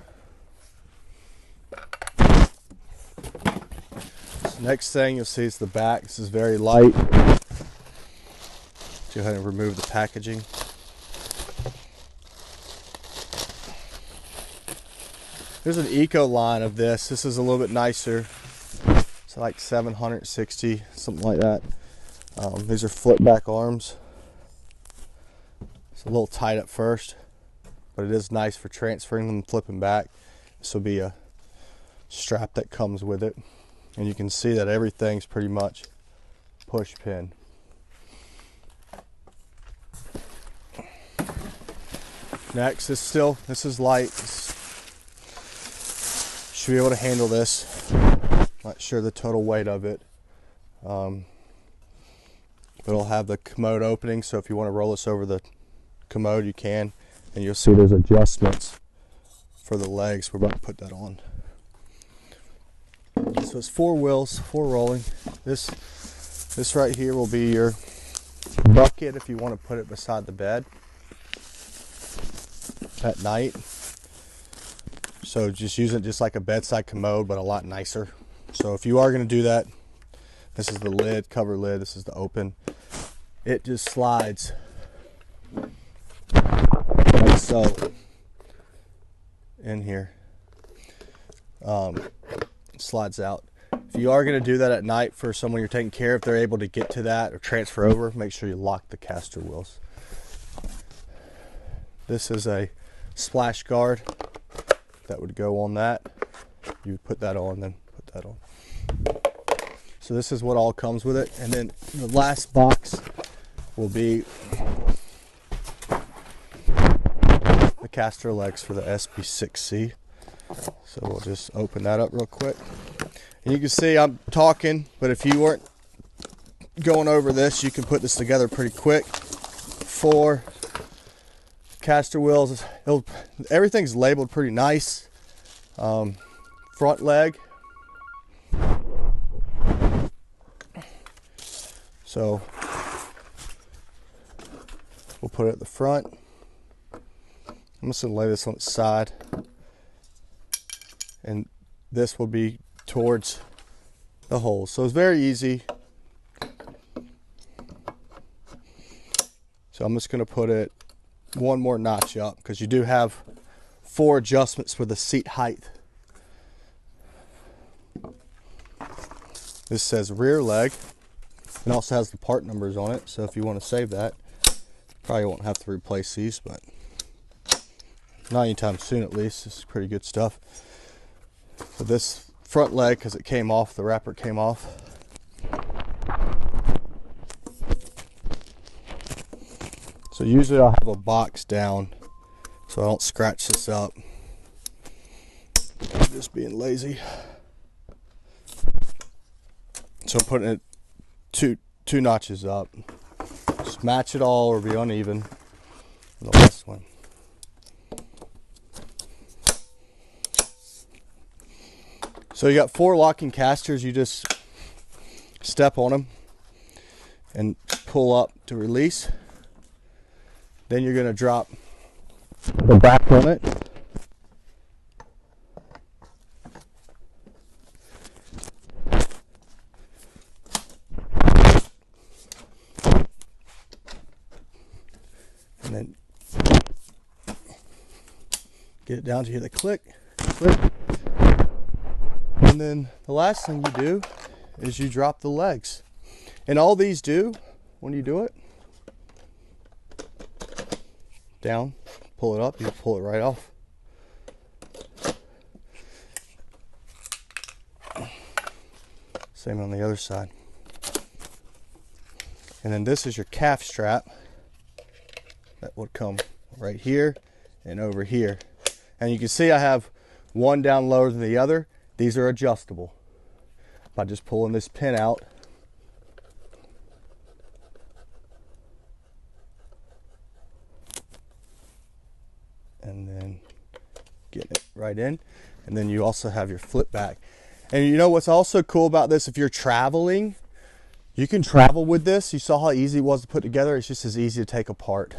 So next thing you'll see is the back. This is very light. Go ahead and remove the packaging. There's an eco line of this. This is a little bit nicer. It's like $760, something like that. These are flip back arms. It's a little tight at first, but it is nice for transferring them and flipping back. This will be a strap that comes with it. And you can see that everything's pretty much push pin. Next, this is light. Should be able to handle this. Not sure the total weight of it. It'll have the commode opening, so if you want to roll this over the commode, you can. And you'll see there's adjustments for the legs. We're about to put that on. So it's 4 wheels, 4 rolling. This right here will be your bucket if you want to put it beside the bed at night. So just use it just like a bedside commode, but a lot nicer. So if you are going to do that, this is the lid, cover lid. This is the open. It just slides like so in here. Slides out. If you are going to do that at night for someone you're taking care of, if they're able to get to that or transfer over, make sure you lock the caster wheels. This is a splash guard that would go on that. You put that on, then put that on. So this is what all comes with it. And then the last box will be the caster legs for the SB6C. So we'll just open that up real quick. And you can see I'm talking, but if you weren't going over this, you can put this together pretty quick. 4 caster wheels. Everything's labeled pretty nice. Front leg. So we'll put it at the front. I'm just going to lay this on its side, and this will be towards the hole. So it's very easy. So I'm just going to put it one more notch up, because you do have 4 adjustments for the seat height. This says rear leg, and also has the part numbers on it, so if you want to save that, probably won't have to replace these, but not anytime soon at least. This is pretty good stuff. So this front leg, because it came off, the wrapper came off. So usually I'll have a box down so I don't scratch this up. I'm just being lazy. So I'm putting it two notches up. Just match it all or be uneven. And the last one. So you got 4 locking casters. You just step on them and pull up to release. Then you're going to drop the back on it. And then get it down to hear the click. And then the last thing you do is you drop the legs. And all these do, when you do it, down, pull it up, you pull it right off. Same on the other side. And then this is your calf strap that would come right here and over here. And you can see I have one down lower than the other. These are adjustable by just pulling this pin out. And then getting it right in. And then you also have your flip back. And you know what's also cool about this, if you're traveling, you can travel with this. You saw how easy it was to put together. It's just as easy to take apart.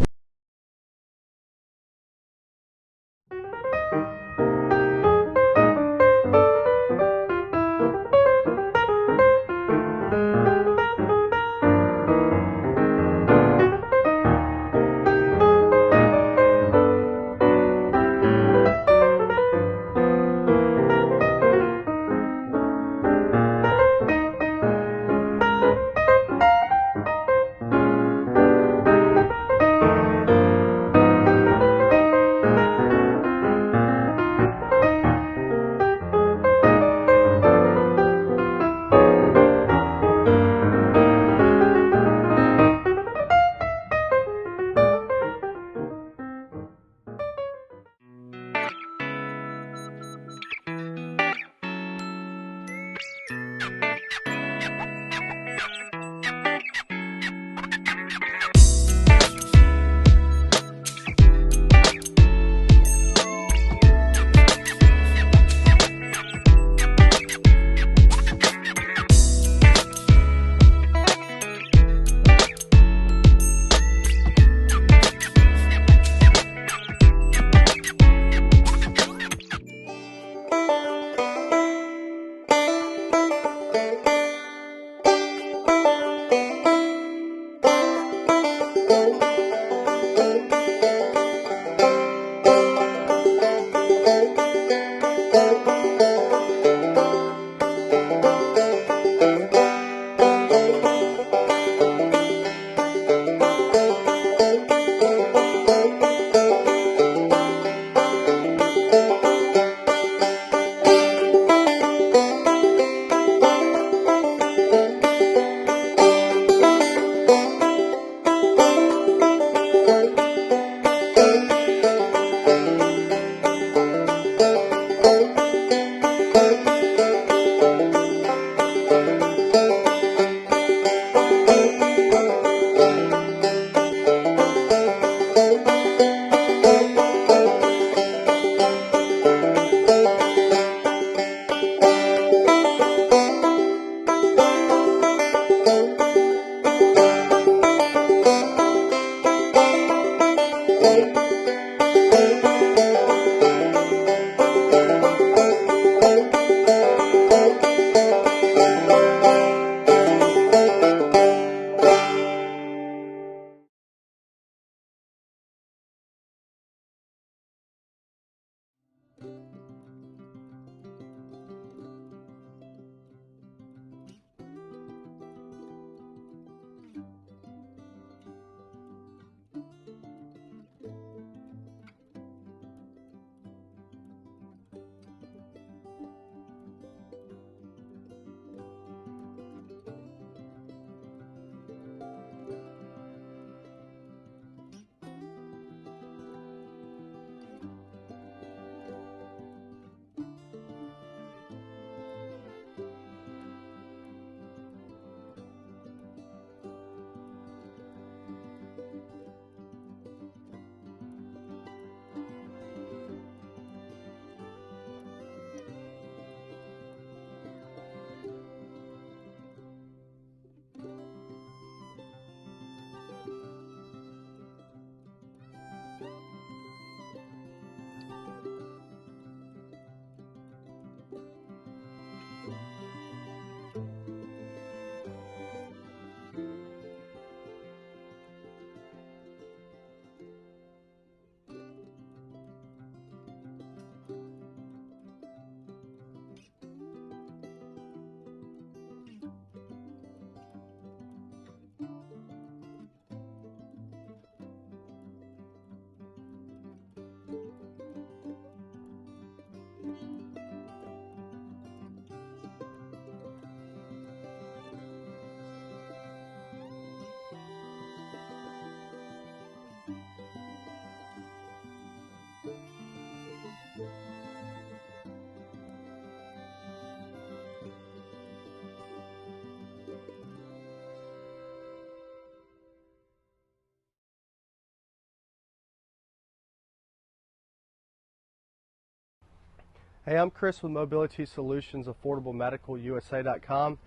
Hey, I'm Chris with Mobility Solutions, AffordableMedicalUSA.com.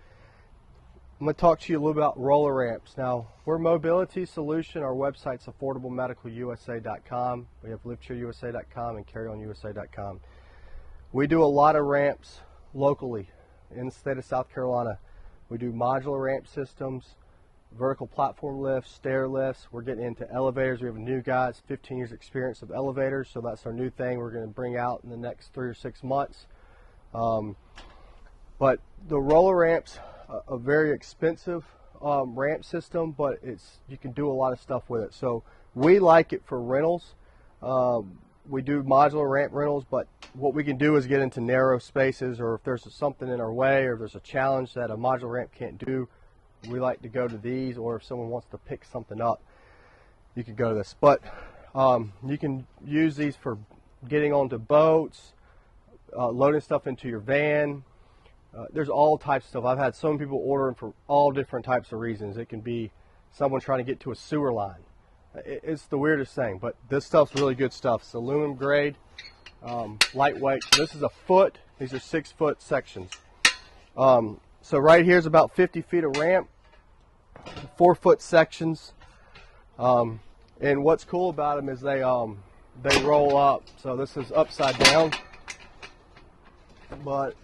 I'm going to talk to you a little about Rollaramps. Now, we're Mobility Solution. Our website's AffordableMedicalUSA.com. We have LiftChairUSA.com and CarryOnUSA.com. We do a lot of ramps locally in the state of South Carolina. We do modular ramp systems, vertical platform lifts, stair lifts. We're getting into elevators. We have a new guy that's 15 years experience of elevators, so that's our new thing we're going to bring out in the next 3 or 6 months. But the Rollaramps, a very expensive ramp system, but you can do a lot of stuff with it. So we like it for rentals. We do modular ramp rentals, but what we can do is get into narrow spaces, or if there's something in our way, or there's a challenge that a modular ramp can't do, we like to go to these. Or if someone wants to pick something up, you can go to this. But you can use these for getting onto boats, loading stuff into your van. There's all types of stuff. I've had so many people order them for all different types of reasons. It can be someone trying to get to a sewer line. It's the weirdest thing, but this stuff's really good stuff. It's aluminum grade, lightweight. So this is a foot. These are 6-foot sections. So right here is about 50 feet of ramp, 4-foot sections. And what's cool about them is they roll up. So this is upside down, but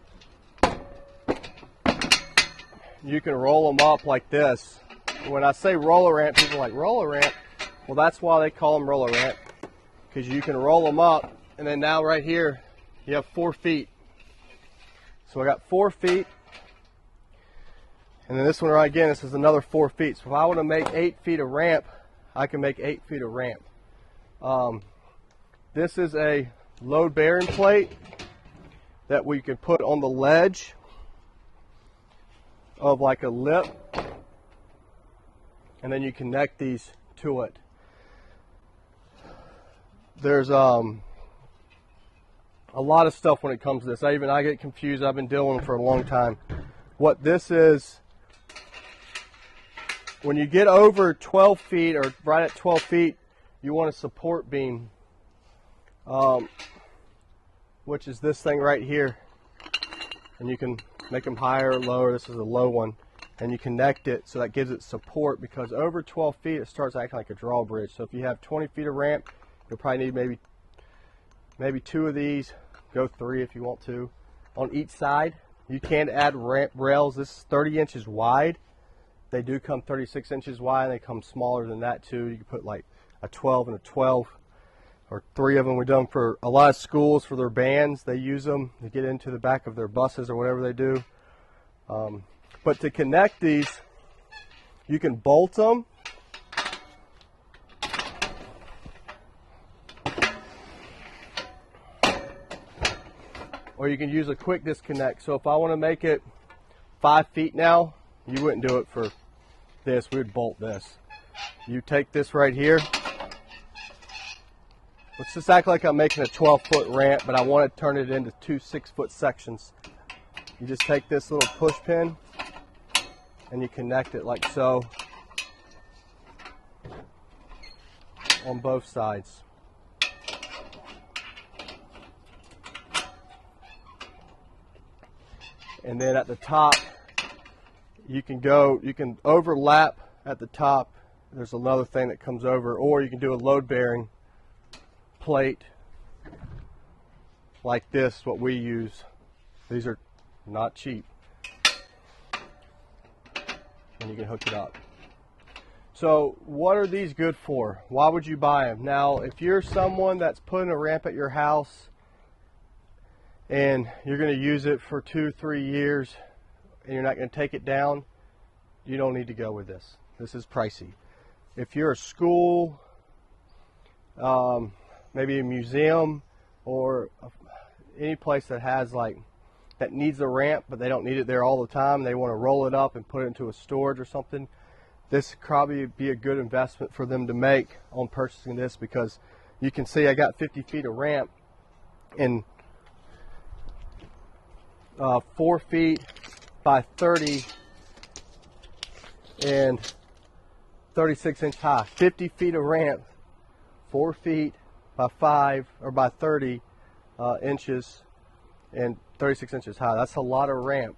you can roll them up like this. When I say Rollaramp, people are like, Rollaramp? Well, that's why they call them Rollaramp, because you can roll them up, and then now right here you have 4 feet. So I got 4 feet, and then this one right again, this is another 4 feet. So if I want to make 8 feet of ramp, I can make 8 feet of ramp. This is a load bearing plate that we can put on the ledge of like a lip, and then you connect these to it. There's a lot of stuff when it comes to this. I get confused. I've been dealing with them for a long time. What this is, when you get over 12 feet or right at 12 feet, you want a support beam, which is this thing right here. And you can make them higher or lower. This is a low one. And you connect it so that gives it support, because over 12 feet it starts acting like a drawbridge. So if you have 20 feet of ramp, you'll probably need maybe 2 of these. Go 3 if you want to. On each side, you can add ramp rails. This is 30 inches wide. They do come 36 inches wide, and they come smaller than that too. You can put like a 12 and a 12, or 3 of them. We've done for a lot of schools for their bands. They use them to get into the back of their buses or whatever they do. But to connect these, you can bolt them, or you can use a quick disconnect. So if I want to make it 5 feet now, you wouldn't do it for this. We would bolt this. You take this right here. Let's just act like I'm making a 12-foot ramp, but I want to turn it into 2 6-foot sections. You just take this little push pin and you connect it like so on both sides. And then at the top, you can overlap at the top. There's another thing that comes over, or you can do a load bearing plate like this, what we use. These are not cheap. And you can hook it up. So what are these good for? Why would you buy them? Now, if you're someone that's putting a ramp at your house and you're going to use it for 2-3 years and you're not going to take it down, you don't need to go with this. This is pricey. If you're a school, maybe a museum, or any place that has that needs a ramp, but they don't need it there all the time, they want to roll it up and put it into a storage or something, this could probably be a good investment for them to make on purchasing this, because you can see I got 50 feet of ramp and 4 feet by 30 and 36 inch high. 50 feet of ramp, 4 feet by 5 or by 30 inches, and 36 inches high. That's a lot of ramp.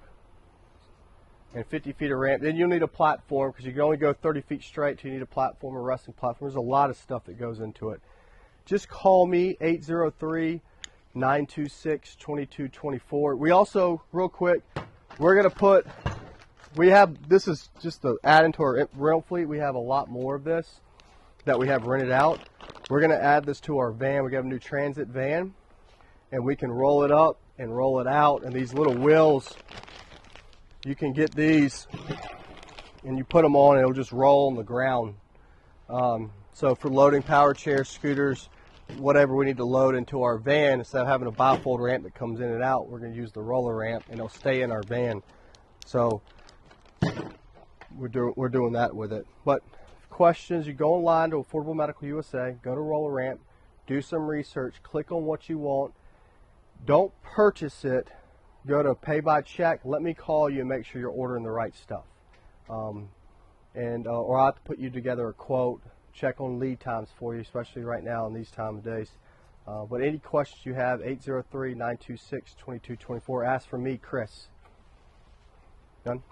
And 50 feet of ramp. Then you'll need a platform because you can only go 30 feet straight, so you need a platform, a resting platform. There's a lot of stuff that goes into it. Just call me, 803-926-2224. We also, real quick, we're going to put, this is just the add into our rental fleet. We have a lot more of this that we have rented out. We're going to add this to our van. We got a new transit van, and we can roll it up and roll it out. And these little wheels, you can get these and you put them on and it'll just roll on the ground. So for loading power chairs, scooters, whatever we need to load into our van, instead of having a bifold ramp that comes in and out, we're going to use the Rollaramp and it'll stay in our van. So we're doing that with it. But questions, you go online to Affordable Medical USA, go to Rollaramp, do some research, click on what you want. Don't purchase it. Go to pay by check. Let me call you and make sure you're ordering the right stuff. Or I'll have to put you together a quote, check on lead times for you, especially right now in these time of days. But any questions you have, 803-926-2224. Ask for me, Chris. Done?